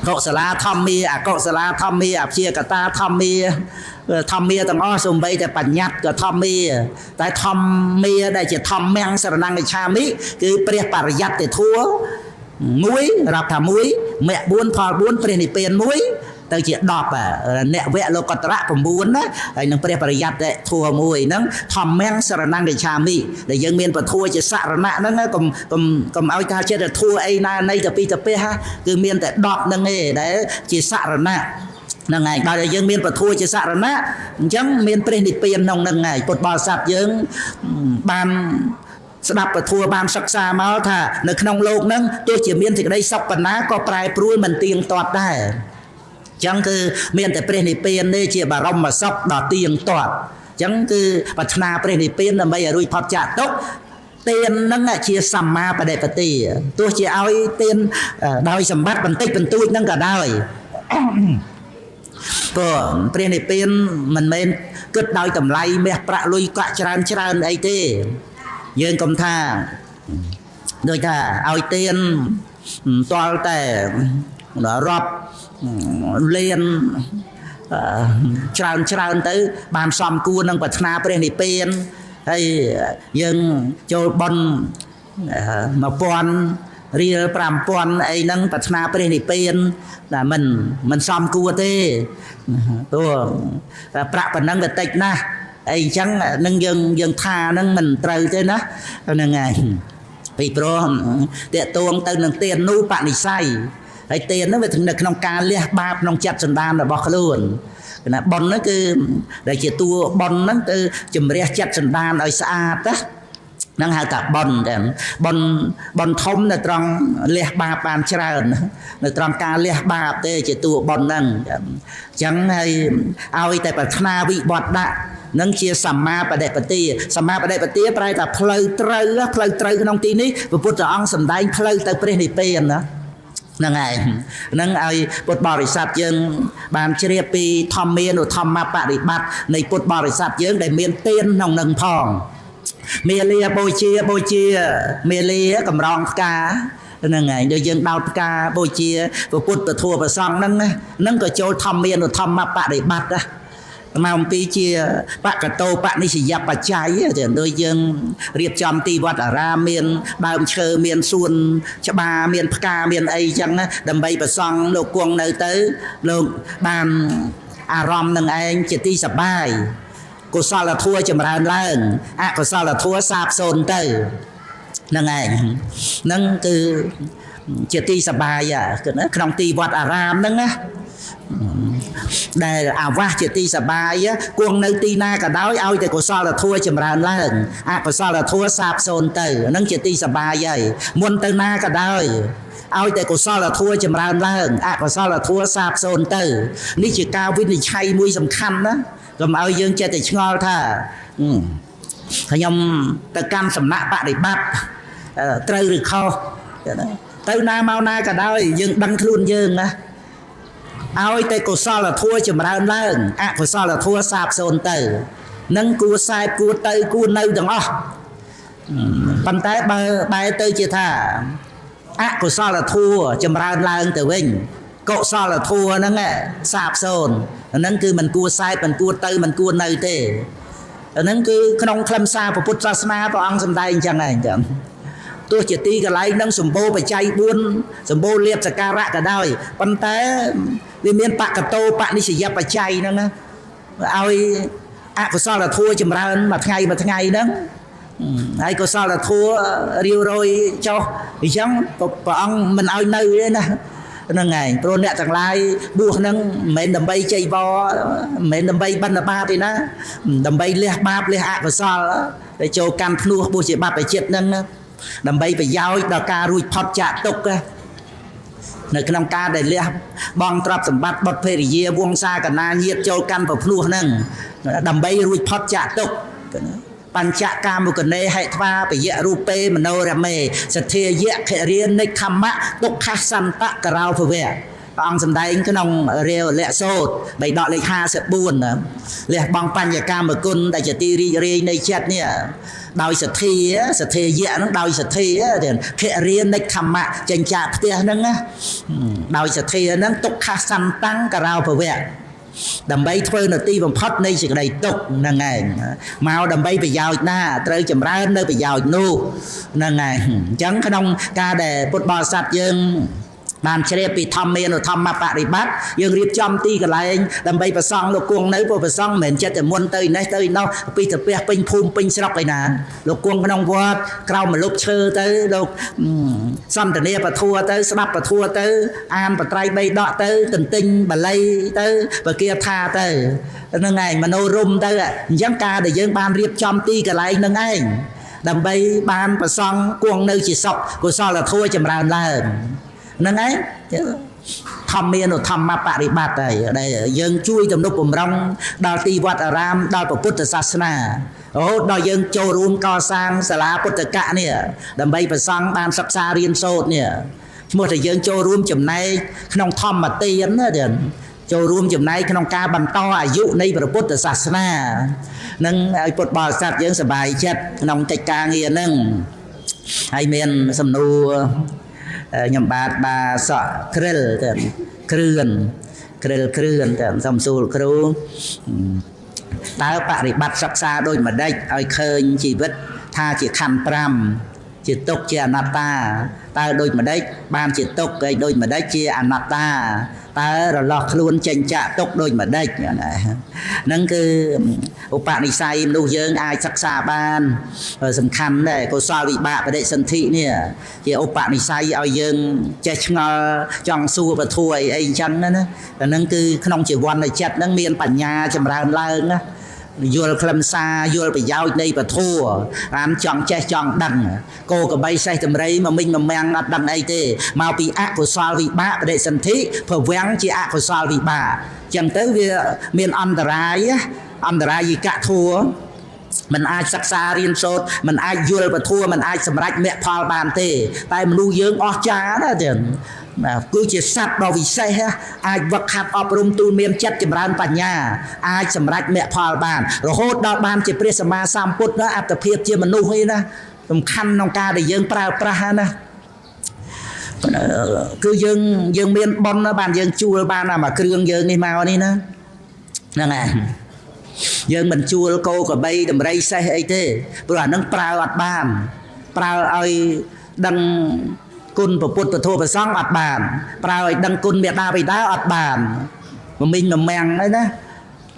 កុសលាធម្មាអកុសលាធម្មាអព្យាកតាធម្មាទាំងអស់សំបីតែបញ្ញត្តិក៏ធម្មាតែធម្មាដែលជាធម្មងសរណង្កឆាមិគឺព្រះបរិយត្តិធัวមួយរាប់ថាមួយមគ្គ4ផល4ព្រះនិព្វានមួយទៅជា10អ្នកវៈលោកតរៈ9ណាហើយនឹងព្រះបរិយត្តិធัวមួយហ្នឹងធម្មងសរណង្កឆាមិដែលយើងមានពធัวជាសរណៈហ្នឹងកុំឲ្យថាចិត្តធัวអីណានៃទៅពីទៅពេះគឺមានតែ10ហ្នឹងឯងដែលជាសរណៈហ្នឹងហើយដល់តែយើងមានពធัวជាសរណៈអញ្ចឹងមានព្រះនិព្វានក្នុងហ្នឹងហើយពុទ្ធបរិស័ទយើងបានស្ដាប់ពធัวបានសិក្សាមកថានៅក្នុងโลกហ្នឹងទោះជាមានសេចក្តីសុខប៉ុណ្ណាក៏ប្រែប្រួលមិនទៀងទាត់ដែរចឹងគឺមានតែព្រះនិព្វាននេះជាបរមសុខដ៏ទៀងទាត់ចឹងគឺប្រាថ្នាព្រះនិព្វានដើម្បីឲ្យរួចផុតចាកទុក្ខទានហ្នឹងជាសម្មាបដិបទាទោះជាឲ្យទានដោយសម្បត្តិបន្តិចបន្តួចហ្នឹងក៏ដោយព្រោះព្រះនិព្វានមិនមែនគិតដោយតម្លៃមាសប្រាក់លុយកាក់ច្រើនអីទេយើងកុំថាដូចថាឲ្យទានតលតែរាប់លានច្រើនទៅបានសំគួរនឹងប្រាថ្នាព្រះនិព្វានហើយយើងចូលបុណ្យ1000រៀល5000អីហ្នឹងប្រាថ្នាព្រះនិព្វានតែមិនសំគួរទេព្រោះប្រាក់ប៉ុណ្ណឹងវាតិចណាស់អីអញ្ចឹងនឹងយើងថាហ្នឹងមិនត្រូវទេណាហ្នឹងហើយពីព្រោះតេតួងទៅនឹងទាននោះបនិស្ស័យហើយទានហ្នឹងវានៅក្នុងការលះបាបក្នុងចិត្តសន្តានរបស់ខ្លួនណាបុណ្យហ្នឹងគឺដែលជាតួបុណ្យហ្នឹងគឺជំរះចិត្តសន្តានឲ្យស្អាតណាហ្នឹងហៅថាបុណ្យតែបុណ្យធំនៅត្រង់លះបាបបានច្រើននៅត្រង់ការលះបាបទេជាតួបុណ្យហ្នឹងអញ្ចឹងហើយឲ្យតែប្រាថ្នាវិវត្តដាក់នឹងជាសម្មាបដិបទាសម្មាបដិបទាប្រែថាផ្លូវត្រូវក្នុងទីនេះព្រះពុទ្ធអង្គសម្ដែងផ្លូវទៅព្រះនិព្វានណាហ្នឹងហើយហ្នឹងឲ្យពុទ្ធបរិស័ទយើងបានជ្រាបពីធម្មានុធម្មបរិបត្តិនៃពុទ្ធបរិស័ទយើងដែលមានទានក្នុងនឹងផងមេលាបូជាមេលាកម្រងផ្កាហ្នឹងហើយដូចយើងដោតផ្កាបូជាព្រះពុទ្ធពធព្រះសង្ឃហ្នឹងក៏ចូលធម្មានុធម្មបរិបត្តិដែរមកអំពីជាបកតោបនិស្សយបច្ច័យដូចយើងរៀបចំទីវត្តអារាមមានដើមឈើមានសួនច្បារមានផ្កាមានអីចឹងដើម្បីប្រសង់លោកគង់នៅទៅលោកបានអារម្មណ៍នឹងឯងជាទីសប្បាយកុសលធម៌ចម្រើនឡើងអកុសលធម៌សាបសូន្យទៅហ្នឹងឯងហ្នឹងគឺជាទីសប្បាយក្នុងទីវត្តអារាមហ្នឹងណា ដែលអាវាសជាទីសបាយគង់នៅទីណាក៏ដោយឲ្យតែកុសលធម៌ចម្រើនឡើងអកុសលធម៌សាបសូន្យទៅហ្នឹងជាទីសបាយហើយមុនទៅណាក៏ដោយឲ្យតែកុសលធម៌ចម្រើនឡើងអកុសលធម៌សាបសូន្យទៅនេះជាការវិនិច្ឆ័យមួយសំខាន់ណាកុំឲ្យយើងចេះតែឆ្ងល់ថាខ្ញុំទៅកម្មសំណាក់បដិបត្តិត្រូវឬខុសទៅណាមកណាក៏ដោយយើងដឹងខ្លួនយើងណាឲ្យតែកុសលធម៌ចម្រើនឡើងអកុសលធម៌សាបសូន្យទៅនឹងគួរសែបគួរទៅគួរនៅទាំងអស់ប៉ុន្តែបើបែរទៅជាថាអកុសលធម៌ចម្រើនឡើងទៅវិញកុសលធម៌ហ្នឹងសាបសូន្យហ្នឹងគឺមិនគួរសែបមិនគួរទៅមិនគួរនៅទេហ្នឹងគឺក្នុងខ្លឹមសារពុទ្ធសាសនាព្រះអង្គសម្ដែងអញ្ចឹងហើយអញ្ចឹងទោះជាទីកន្លែងហ្នឹងសម្បូរបច្ច័យ4សម្បូរលាភសក្ការៈក៏ដោយប៉ុន្តែវាមានបកតោបនិស្សយបច្ច័យហ្នឹងណាឲ្យអកុសលធម៌ចម្រើនមួយថ្ងៃហ្នឹងហើយកុសលធម៌រាវរយចុះអញ្ចឹងព្រះអង្គមិនឲ្យនៅទេណាហ្នឹងហើយព្រោះអ្នកទាំងឡាយបួសហ្នឹងមិនមែនដើម្បីជ័យវរមិនមែនដើម្បីបណ្ឌបាតទេណាដើម្បីលះបាបលះអកុសលដែលចូលកាន់ភ្នោះបួសជាបព្វជិតហ្នឹងណាដើម្បីប្រយោជន៍ដល់ការរួចផុតចាកទុក្ខនៅក្នុងការដែលលះបង់ទ្រព្យសម្បត្តិបុត្រភរិយាវង្សាកណាញាតិចូលកាន់ប្រភ្នោះហ្នឹងដើម្បីរួចផុតចាកទុក្ខបញ្ចកាមុគនេហេត្វាបយៈរូបេមโนរមេសទ្ធាយៈខរិនិខម្មៈទុក្ខសន្តករោភវៈព្រះអង្គសម្ដែងក្នុងរាវលៈសូត្របៃដកលេខ54លះបង់បញ្ញកាមគុណដែលជាទីរីករាយនៃចិត្តនេះដោយសទ្ធាយៈហ្នឹងដោយសទ្ធាខរិនិខម្មៈចេញចាកផ្ទះហ្នឹងណាដោយសទ្ធាហ្នឹងទុក្ខសន្តករោភវៈដើម្បីធ្វើនៅទីបំផុតនៃសេចក្តីទុក្ខហ្នឹងឯងមកដើម្បីប្រយោជន៍ណាត្រូវចម្រើននៅប្រយោជន៍នោះហ្នឹងឯងអញ្ចឹងក្នុងការដែលពុទ្ធបរិស័ទយើងបានជ្រាបពីធម្មានុធម្មបរិបត្តិយើងរៀបចំទីកន្លែងដើម្បីប្រសង់លោកគង់នៅព្រោះប្រសង់មិនមែនចិត្តតែមុនទៅនេះទៅនោះពីទៅផ្ទះពេញភូមិពេញស្រុកឯណាលោកគង់ក្នុងវត្តក្រោមម្លប់ឈើទៅលោកសន្ទនាពធัวទៅស្ដាប់ពធัวទៅអានបត្រៃបីដកទៅទន្ទិញបាលីទៅបគាថាទៅហ្នឹងឯងមโนរម្យទៅអញ្ចឹងការដែលយើងបានរៀបចំទីកន្លែងហ្នឹងឯងដើម្បីបានប្រសង់គង់នៅជាសុខកុសលធម៌ចម្រើនឡើងហ្នឹងឯងធម្មានុធម្មបរិបត្តិហើយដែលយើងជួយទំនុកបំរុងដល់ទីវត្តអារាមដល់ពុទ្ធសាសនារហូតដល់យើងចូលរួមកសាងសាលាពុទ្ធកៈនេះដើម្បីប្រសង់បានសិក្សារៀនសូត្រនេះឈ្មោះតែយើងចូលរួមចំណែកក្នុងធម្មទានណាចូលរួមចំណែកក្នុងការបន្តអាយុនៃព្រះពុទ្ធសាសនានឹងឲ្យពុទ្ធបរិស័ទយើងសប្បាយចិត្តក្នុងកិច្ចការងារហ្នឹងហើយមានសំណួរខ្ញុំបាទបាសក់គ្រិលទៅគ្រឿនទៅសំសួរគ្រូតើបរិបត្តិសិក្សាដូចម្ដេចឲ្យឃើញជីវិតថាជាខណ្ឌ5ជាទុក្ខជាអនត្តាតើដូចម្ដេចបានជាទុក្ខហើយដូចម្ដេចជាអនត្តាតើរលាស់ខ្លួនចេញចាក់ទុក្ខដូចម្ដេចហ្នឹងគឺឧបនិស្ស័យមនុស្សយើងអាចសិក្សាបានសំខាន់ដែរកុសលវិបាកបដិសន្ធិនេះជាឧបនិស្ស័យឲ្យយើងចេះឆ្ងល់ចង់សួរពធัวអីអញ្ចឹងណាតែហ្នឹងគឺក្នុងជីវ័នចិត្តហ្នឹងមានបញ្ញាចម្រើនឡើងណាយល់ខ្លឹមសារយល់ប្រយោជន៍នៃពធัวបានចង់ចេះចង់ដឹងគោកបីសេះតម្រៃមកមិញមកមាំងអត់ដឹងអីទេមកពីអកុសលវិបាកបដិសន្ធិប្រវាំងជាអកុសលវិបាកអញ្ចឹងទៅវាមានអន្តរាយិកធัวមិនអាចសិក្សារៀនសូត្រមិនអាចយល់ពធัวមិនអាចសម្រេចមគ្គផលបានទេតែមនុស្សយើងអស្ចារ្យណាស់ទៀតគឺជាសត្វដ៏វិសេសអាចវឹកហាត់អប់រំទូលមានចិត្តចម្រើនបញ្ញាអាចសម្រេចមគ្គផលបានរហូតដល់បានជាព្រះសម្មាសម្ពុទ្ធអត្តភាពជាមនុស្សឯណាសំខាន់ក្នុងការដែលយើងប្រើប្រាស់ណាគឺយើងមានបុណ្យបានយើងជួលបានមកគ្រឿងយើងនេះមកនេះណាហ្នឹងហើយយើងមិនជួលគោក្របីដំរីសេះអីទេព្រោះអានឹងប្រើអត់បានប្រើឲ្យដឹងគុណពុទ្ធពធប្រសង់អត់បានប្រើឲ្យដឹងគុណមេដាបិតាអត់បានមមិញមមាំងអីណា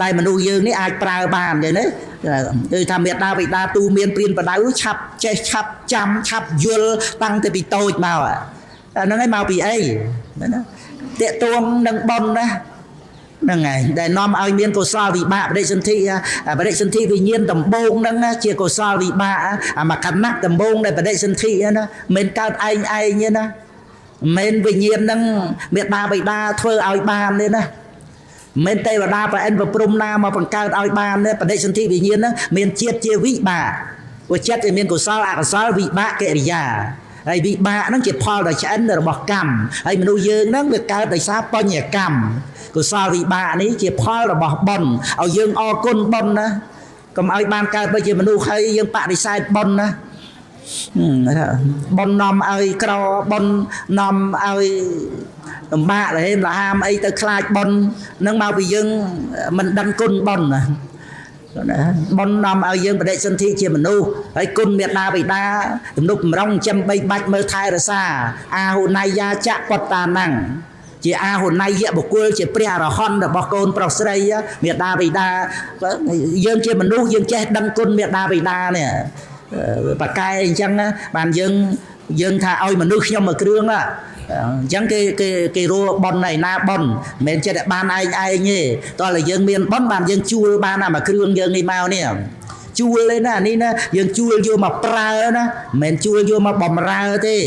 តែមនុស្សយើងនេះអាចប្រើបានទេណាគឺថាមេដាបិតាទូមានព្រានបដៅឆាប់ចេះឆាប់ចាំឆាប់យល់តាំងតែពីតូចមកអាហ្នឹងឯងមកពីអីណាតាកទួងនឹងប៉ុនណា ហ្នឹងហើយដែលនាំឲ្យមានកុសលវិបាកបដិសន្ធិវិញ្ញាណដំបូងហ្នឹងជាកុសលវិបាកអាមកខណៈដំបូងដែលបដិសន្ធិណាមិនកើតឯងទេណាមិនវិញ្ញាណហ្នឹងមេដាបិតាធ្វើឲ្យបានទេណាមិនទេវតាប្រអិនប្រព្រំណាមកបង្កើតឲ្យបានទេបដិសន្ធិវិញ្ញាណហ្នឹងមានជាតិជាវិបាកព្រោះចិត្តវាមានកុសលអកុសលវិបាកកិរិយាហើយវិបាកហ្នឹងជាផលដ៏ឆ្អិនរបស់កម្មហើយមនុស្សយើងហ្នឹងវាកើតដោយសារបញ្ញកម្មកុសលវិបាកនេះជាផលរបស់បុណ្យឲ្យយើងអរគុណបុណ្យណាកុំឲ្យបានកើតទៅជាមនុស្សហើយយើងបដិសេធបុណ្យណាបុណ្យនាំឲ្យក្របុណ្យនាំឲ្យលំបាកលហាមអីទៅខ្លាចបុណ្យនឹងមកពីយើងមិនដឹងគុណបុណ្យណាបុណ្យនាំឲ្យយើងបដិសន្ធិជាមនុស្សហើយគុណមេត្តាបិតាទំនុកបំរុងចាំបីបាច់មើលថែរក្សាអាហុណៃយាចៈបត្តាណੰជាអាហុណៃយៈបុគ្គលជាព្រះអរហន្តរបស់កូនប្រុសស្រីមេត្តាបិតាយើងជាមនុស្សយើងចេះដឹងគុណមេត្តាបិតានេះបកកែអញ្ចឹងបានយើងថាឲ្យមនុស្សខ្ញុំមួយគ្រឿងអញ្ចឹងគេរੂប៉ុនឯណាប៉ុនមិនមែនចិត្តតែបានឯងទេតោះតែយើងមានប៉ុនបានយើងជួលបានណាមួយគ្រឿងយើងនេះមកនេះជួលទេណានេះណាយើងជួលយកមកប្រើណាមិនមែនជួលយកមកបំរើទេ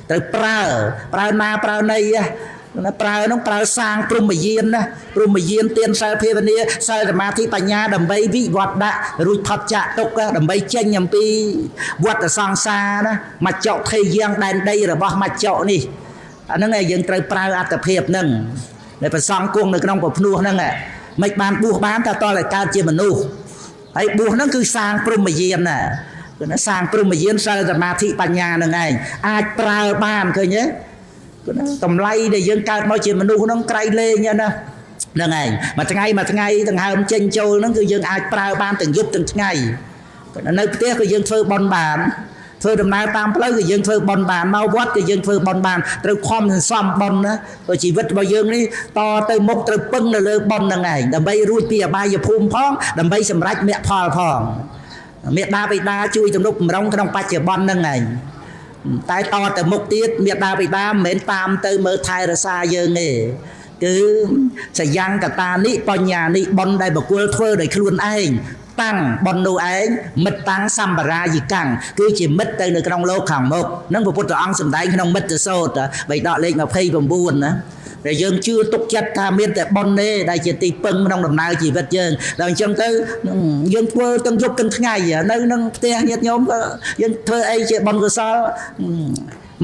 ត្រូវប្រើណាប្រើណីណាប្រើនោះប្រើសាងព្រហ្មយានណាព្រហ្មយានទានសិលភាវនាសិលសមាធិបញ្ញាដើម្បីវិវត្តដាក់រួចផុតចាកទុក្ខដើម្បីចេញអំពីវដ្តសង្សារណាមច្ចុថេយាងដែនដីរបស់មច្ចុនេះអាហ្នឹងឯងយើងត្រូវប្រើអត្តភាពហ្នឹងដែលប្រសង់គង់នៅក្នុងពភ្នោះហ្នឹងមិនបានបួសបានតែតតែកើតជាមនុស្សហើយបួសហ្នឹងគឺសាងព្រហ្មយានណាគឺសាងព្រហ្មយានសិលសមាធិបញ្ញាហ្នឹងឯងអាចប្រើបានឃើញទេតម្លៃដែលយើងកើតមកជាមនុស្សហ្នឹងក្រៃលែងណាហ្នឹងឯងមួយថ្ងៃដង្ហើមចេញចូលហ្នឹងគឺយើងអាចប្រើបានទាំងយប់ទាំងថ្ងៃនៅផ្ទះក៏យើងធ្វើបន់បានធ្វើដំណើរតាមផ្លូវក៏យើងធ្វើបន់បានមកវត្តក៏យើងធ្វើបន់បានត្រូវខំសន្សំបន់ណាព្រោះជីវិតរបស់យើងនេះតទៅមុខត្រូវពឹងនៅលើបន់ហ្នឹងឯងដើម្បីរួចពីអបាយភូមិផងដើម្បីសម្រេចមគ្គផលផងមេត្តាបិតាជួយទំនុកបំរុងក្នុងបច្ចុប្បន្នហ្នឹងឯងតែតទៅមុខទៀតមេត្តាបិតាមិនមែនតាមទៅមើលថែរក្សាយើងទេគឺសយ៉ាងកតានិបញ្ញានិបុណ្យដែលបុគ្គលធ្វើដោយខ្លួនឯងតាំងបុណ្យនោះឯងមិត្តតាំងសម្បរាយិកាំងគឺជាមិត្តទៅនៅក្នុងលោកខាងមុខនឹងព្រះពុទ្ធអង្គសម្ដែងក្នុងមិត្តសោតបៃដកលេខ29ណាដែលយើងជឿទុកចិត្តថាមានតែបុណ្យទេដែលជាទីពឹងក្នុងដំណើរជីវិតយើងដល់អញ្ចឹងទៅយើងធ្វើទាំងយប់ទាំងថ្ងៃនៅក្នុងផ្ទះញាតិញោមក៏យើងធ្វើអីជាបុណ្យកុសល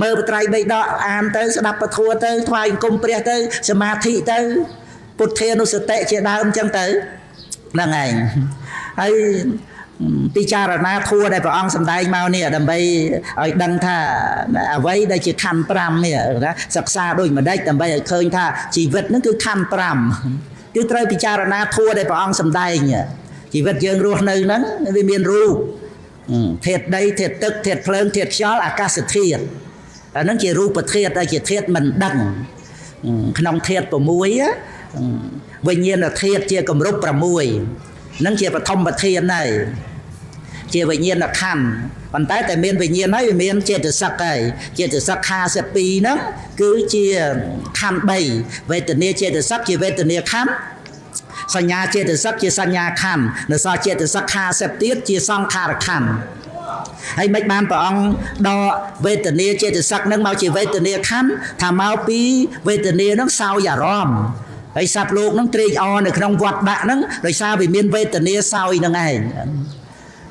មើលបត្រៃបៃដកអានទៅស្ដាប់ពធទៅថ្វាយអង្គមព្រះទៅសមាធិទៅពុទ្ធានុសតិជាដើមអញ្ចឹងទៅហ្នឹងឯងហើយពិចារណាធัวដែលព្រះអង្គសម្ដែងមកនេះដើម្បីឲ្យដឹងថាអ្វីដែលជាខណ្ឌ5នេះណាសិក្សាដូចម្ដេចដើម្បីឲ្យឃើញថាជីវិតហ្នឹងគឺខណ្ឌ5គឺត្រូវពិចារណាធัวដែលព្រះអង្គសម្ដែងជីវិតយើងរស់នៅហ្នឹងវាមានរូបធាតុដីធាតុទឹកធាតុភ្លើងធាតុខ្យល់អាកាសធាតុអាហ្នឹងជារូបធាតុដែលជាធាតុមិនដឹងក្នុងធាតុ6វិញ្ញាណធាតុជាគម្រប់6នឹងជាបឋមប្រធានហើយជាវិញ្ញាណខណ្ឌប៉ុន្តែតែមានវិញ្ញាណហើយវាមានចេតសិកហើយចេតសិក52ហ្នឹងគឺជាខណ្ឌ3វេទនាចេតសិកជាវេទនាខណ្ឌសញ្ញាចេតសិកជាសញ្ញាខណ្ឌនៅសល់ចេតសិក50ទៀតជាសង្ខារខណ្ឌហើយមិនបានព្រះអង្គដកវេទនាចេតសិកហ្នឹងមកជាវេទនាខណ្ឌថាមកពីវេទនាហ្នឹងសោយអារម្មណ៍ហើយសត្វលោកហ្នឹងត្រេកអរនៅក្នុងវត្តដាក់ហ្នឹងដោយសារវាមានវេទនាសោយហ្នឹងឯង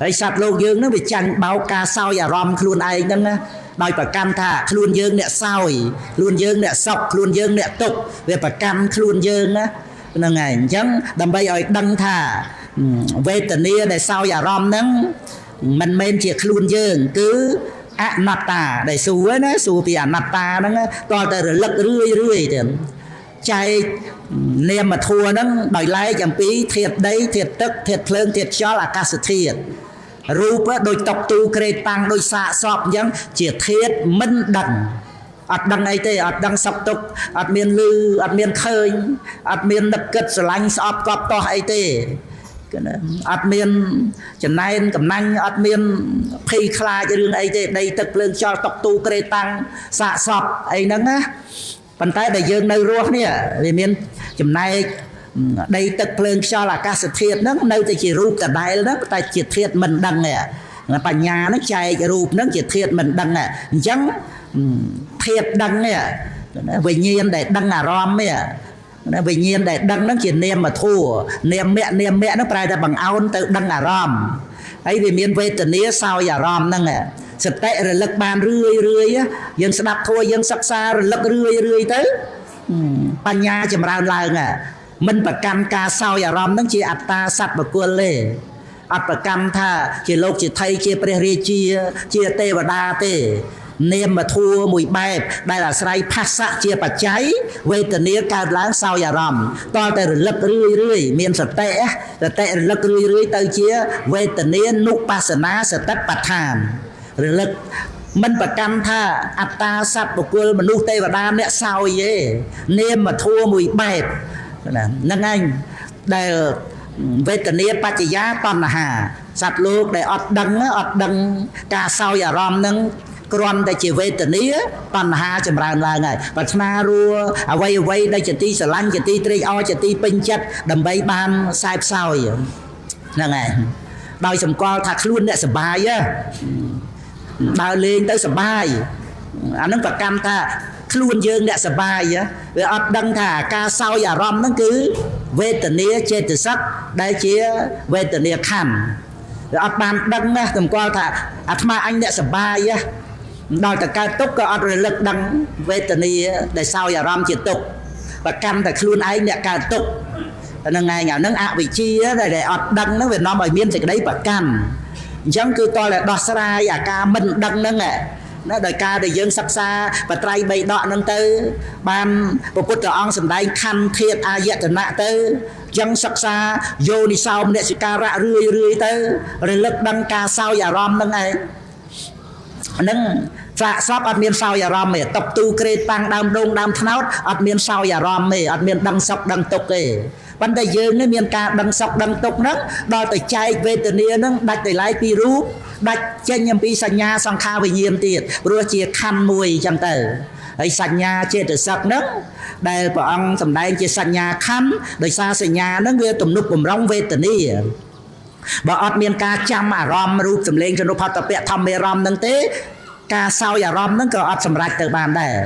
ហើយសត្វលោកយើងហ្នឹងវាចាញ់បោកការសោយអារម្មណ៍ខ្លួនឯងហ្នឹងណាដោយប្រកាន់ថាខ្លួនយើងអ្នកសោយខ្លួនយើងអ្នកសុខខ្លួនយើងអ្នកទុក្ខវាប្រកាន់ខ្លួនយើងណាហ្នឹងឯងអញ្ចឹងដើម្បីឲ្យដឹងថាវេទនាដែលសោយអារម្មណ៍ហ្នឹងមិនមែនជាខ្លួនយើងគឺអនត្តាដែលសួរណាសួរពីអនត្តាហ្នឹងតើតែរលឹករឿយទៀតចែកនាមធัวហ្នឹងដោយឡែកអំពីធាតុដីធាតុទឹកធាតុភ្លើងធាតុខ្យល់អាកាសធាតុរូបដូចតុកទូក្រេតតាំងដូចសាកសពអញ្ចឹងជាធាតុមិនដឹងអត់ដឹងអីទេអត់ដឹងសុខទុក្ខអត់មានលឺអត់មានឃើញអត់មាននឹកគិតស្រឡាញ់ស្អប់កប់តោះអីទេអត់មានចំណែនកំណាញ់អត់មានភ័យខ្លាចរឿងអីទេដីទឹកភ្លើងខ្យល់តុកទូក្រេតតាំងសាកសពអីហ្នឹងណាប៉ុន្តែដែលយើងនៅរស់នេះវាមានចំណែក đây tức lên cho là ca sự thiệt nó nơi thì chỉ rụp cả đại đó tại chỉ thiệt mình đăng nè bà nhà nó chạy rụp nó chỉ thiệt mình đăng nè chẳng thiệt đăng nè vì nhiên để đăng à rom nè vì nhiên để đăng nó chỉ niệm mà thua niệm mẹ nó phải là bằng áo tự đăng à rom ấy vì miền về từ nia sao à rom nè nè sập tệ rồi lực bàn rưỡi á dân sẽ đạp thua dân sắc xa rồi lực rưỡi tới bà nhà chầm ra lại nè mình bậc căn ca sao à rom nó chỉ ắt ta sạch và quên lệ ắt bậc căn tha chỉ lộc chỉ thay chỉ pre chia tê và đa tê niệm mà thua mùi bẹp đây là sai phát xạ chia bạch cháy về từ nia cao láng sao à rom to tê rồi lực rưỡi miền sập tệ rồi lực rưỡi tới chia về từ nia nụ pasana sẽ tắt bạch thảm rồi lực mình bậc căn tha ắt ta sạch và quên mà nụ tê và đa nè sao vậy niệm mà thua mùi bẹp nâng anh đây về tình yêu bát giá toàn là hà sạch luôn để ọt đăng ca sao giả rom nâng còn để chỉ về tình yêu toàn là hà chầm ra là ngày và na rùa vay đây chỉ ti sờ lanh chỉ ti tri o chỉ ti pin chất đầm bay ban sai sao vậy là ngày đòi sầm co thật luôn để sầm bài á đòi lên tới sầm bài anh nâng bậc cam ta luôn dương đã sập bài á về ọt đăng thả ca sao giả rom nó cứ về tình yêu trên từ sắc đây chia về tình yêu khăn ọt bàn đăng á tầm qua thả mà anh đã sập bài á đòi cả ca túc có ọt lực đăng về tình yêu để sao giả rom chỉ tục và cam tại luôn anh đã ca túc nên ngày nào nâng ạ vị chi á để ọt đăng nó về nó bài miên thì cái đấy bậc cam chẳng cứ to là đọt ra giả ca mình đăng nó nghe nó đời ca đời dân sắc xa và trai bay đọ nâng tư ban bộ phút ông sầm đai khăn thiệt a dẹt nạ tư dân sắc xa vô đi sau mình sẽ ca rạ rưỡi tư rồi lực đăng ca sao giả rom nâng này nâng phạ sắp ở miền sao giả rom mày tập tu kê tăng đam đông đam tháo ở miền sao giả rom mày ở miền đăng sọc đăng tục kì vấn đề dương nó miền ca đăng sọc đăng tục nó đòi tới chạy về từ nia nó đặt tới lái pi rú đặt trên nhầm pi sanh nha sang kha về nhiêm tiệt rồi chia khăn mùi chẳng tử ấy sanh nha trên từ sọc nó đây bọn ông tầm đây chia sanh nha khăn đời xa sanh nha nó nghe tụm nút bùm rong về từ nia bọn ọt miền ca chăm à rom rút tầm lên cho nó phát tập bẹ thăm mê rom nâng tế ca sao giả rom nó có ọt sầm rạch từ bàn đây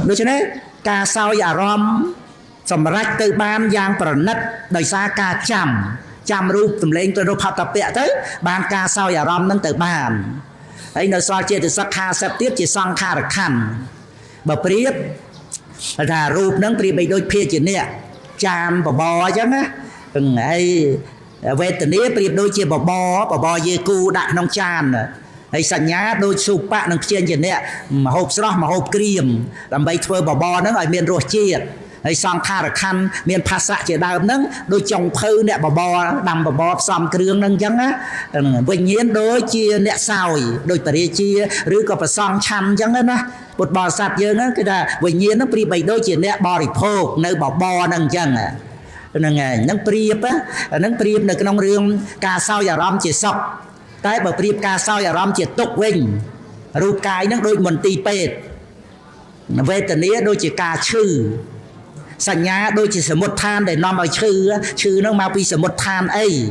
đối chứ đấy ca sao giả rom sầm rạch từ bàn giangประណិត đời xa ca chăm rút tụm lên cho nó phát tập bẹ tới bàn ca sao giả rom nâng từ bàn ấy nó so chia từ sắc kha sắp tiếp chỉ sang kha được khăn bà priếp là rút nâng priếp bị đôi phía chỉ nè chăm bò chứ á ấy về tình yêu priếp đôi chia bò dê cu đại nông chan hay sanh nhá đôi sụp bạn nông chiên chỉ nè mà hộp sữa mà hộp cream làm bay thưa bò nó ở miền ruột chia hay sang kha được khăn miền phá xạ chỉ đào nâng đôi chồng phơi nè bò đầm bò xòm kêu nâng chăng á vinh nhiên đôi chia nè sao đôi tây chia rưỡi có phải sang chăn chăng á một bò sạt dương á cái là vinh nhiên nó pri bảy đôi chỉ nè bò thì phô nơi bò nâng chăng à nâng ngày nâng priệp á nâng priệp là cái nông riêng ca sao giả rom chỉ sọc tại bờ priệp ca sao giả rom chỉ tục vinh rụt cái nâng đôi mình tì pet về tình yêu đôi chỉ ca chư sanh nhá đôi chỉ sửa một than để nom vào chư nó mau pi sửa một than ấy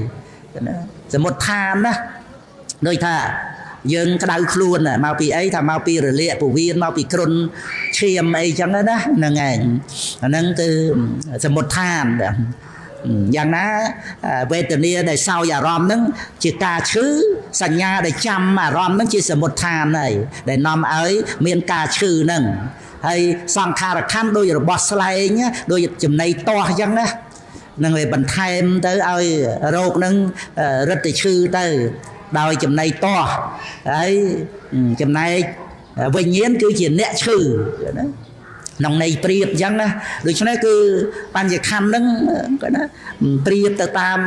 sửa một than á đôi thà dương cái đau luôn à mau pi ấy thà mau pi rồi lệ phụ viên mau pi cron chiêm ấy chẳng đó nâng ngày nâng từ sửa một thanอย่างนั้นเวทนี้ได้เศร้าอย่ารอมนึงจิตาชื่อสัญญาได้จำรอมนึงจิตสมุทฐานเลยได้นำเอ้ยเมียนกาชื่อนึงให้สังขารขั้นโดยบอสไลน์เนี่ยโดยจุดในตัวยังนะนั่งเลยบรรทัยมันtớiเอ้ยโรคนึงrất làชื่อtớiโดยจุดในตัวไอ้จุดในวิญญาณคือจิตเนี่ยชื่อน้องในเปรียบยังนะโดยเฉพาะคือปัญญาคำนั้นก็นะเปรียบตาม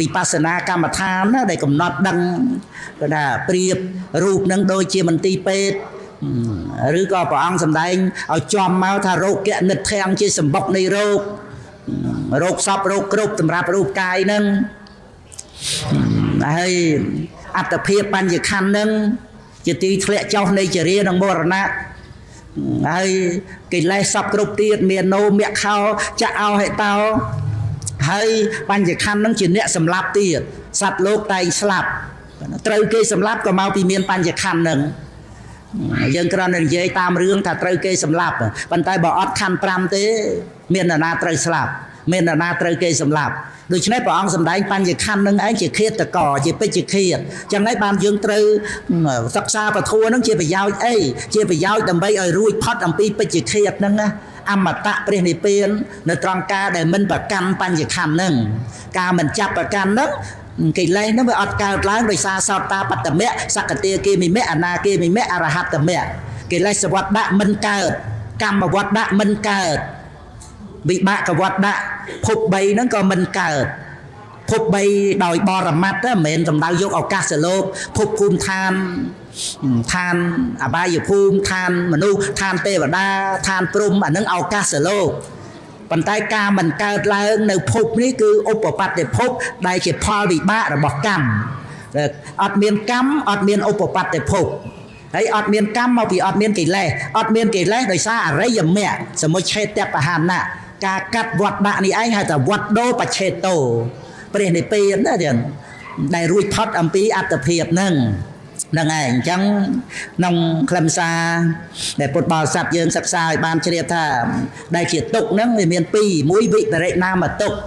วิปัสสนากรรมฐานนะได้กำหนดดังก็นะเปรียบรูปนั้นโดยเชื่อมันตีเป็ดหรือก็พระองค์สำแดงเอาจอมมาถ้าโรคแกนึกแทงที่สมบัติในโรคซับโรคกรุบสำหรับรูปกายนั้นให้อัตเพียปัญญาคำนั้นจะตีเทะเจ้าในจริยนมรณะ ហើយកិលេសសពគ្រប់ទៀតមាននោមខោចាក់ឲ្យតោហើយបញ្ញខណ្ឌនឹងជាអ្នកសម្លាប់ទៀតសត្វលោកតែងស្លាប់ត្រូវគេសម្លាប់ក៏មកពីមានបញ្ញខណ្ឌនឹងយើងគ្រាន់តែនិយាយតាមរឿងថាត្រូវគេសម្លាប់ប៉ុន្តែបើអត់ខណ្ឌ5ទេមាននរណាត្រូវស្លាប់មាននរណាត្រូវគេសម្លាប់ដូច្នេះព្រះអង្គសម្ដែងបញ្ញខណ្ឌនឹងឯងជាឃាតករជាពេជ្ជឃាតចឹងហើយបានយើងត្រូវសិក្សាពធនឹងជាប្រយោជន៍អីជាប្រយោជន៍ដើម្បីឲ្យរួចផុតអំពីពេជ្ជឃាតហ្នឹងណាអមតៈព្រះនិព្វាននៅត្រង់ការដែលមិនប្រកាន់បញ្ញខណ្ឌហ្នឹងការមិនចាប់ប្រកាន់ហ្នឹងកិលេសហ្នឹងវាអត់កើតឡើងដោយសារសោតាបត្តមៈសក្តិគាមិមៈអនាគាមិមៈអរហត្តមៈកិលេសវត្តៈមិនកើតកម្មវត្តៈមិនកើតវិបាកវត្តៈភព3ហ្នឹងក៏មិនកើតភព3ដោយបរមត្តមិនមែនសំដៅយកឱកាសលោកភពភូមិឋានឋានអបាយភូមិឋានមនុស្សឋានទេវតាឋានព្រំអានឹងឱកាសលោកប៉ុន្តែការមិនកើតឡើងនៅភពនេះគឺឧបបត្តិភពដែលជាផលវិបាករបស់កម្មអត់មានកម្មអត់មានឧបបត្តិភពហើយអត់មានកម្មមកពីអត់មានកិលេសអត់មានកិលេសដោយសារអរិយមគ្គសមុច្ឆេតបហានៈការកាត់វត្តដាក់នេះឯងហៅថាវត្តដោបច្ឆេតោព្រះនិព្វានណាទៀតដែលរួចផុតអំពីអត្តភាពហ្នឹងហ្នឹងឯងអញ្ចឹងក្នុងខ្លឹមសារដែលពុទ្ធបរិស័ទយើងសិក្សាឲ្យបានជ្រាបថាដែលជាទុក្ខហ្នឹងវាមាន2មួយវិបរិណាមទុក្ខ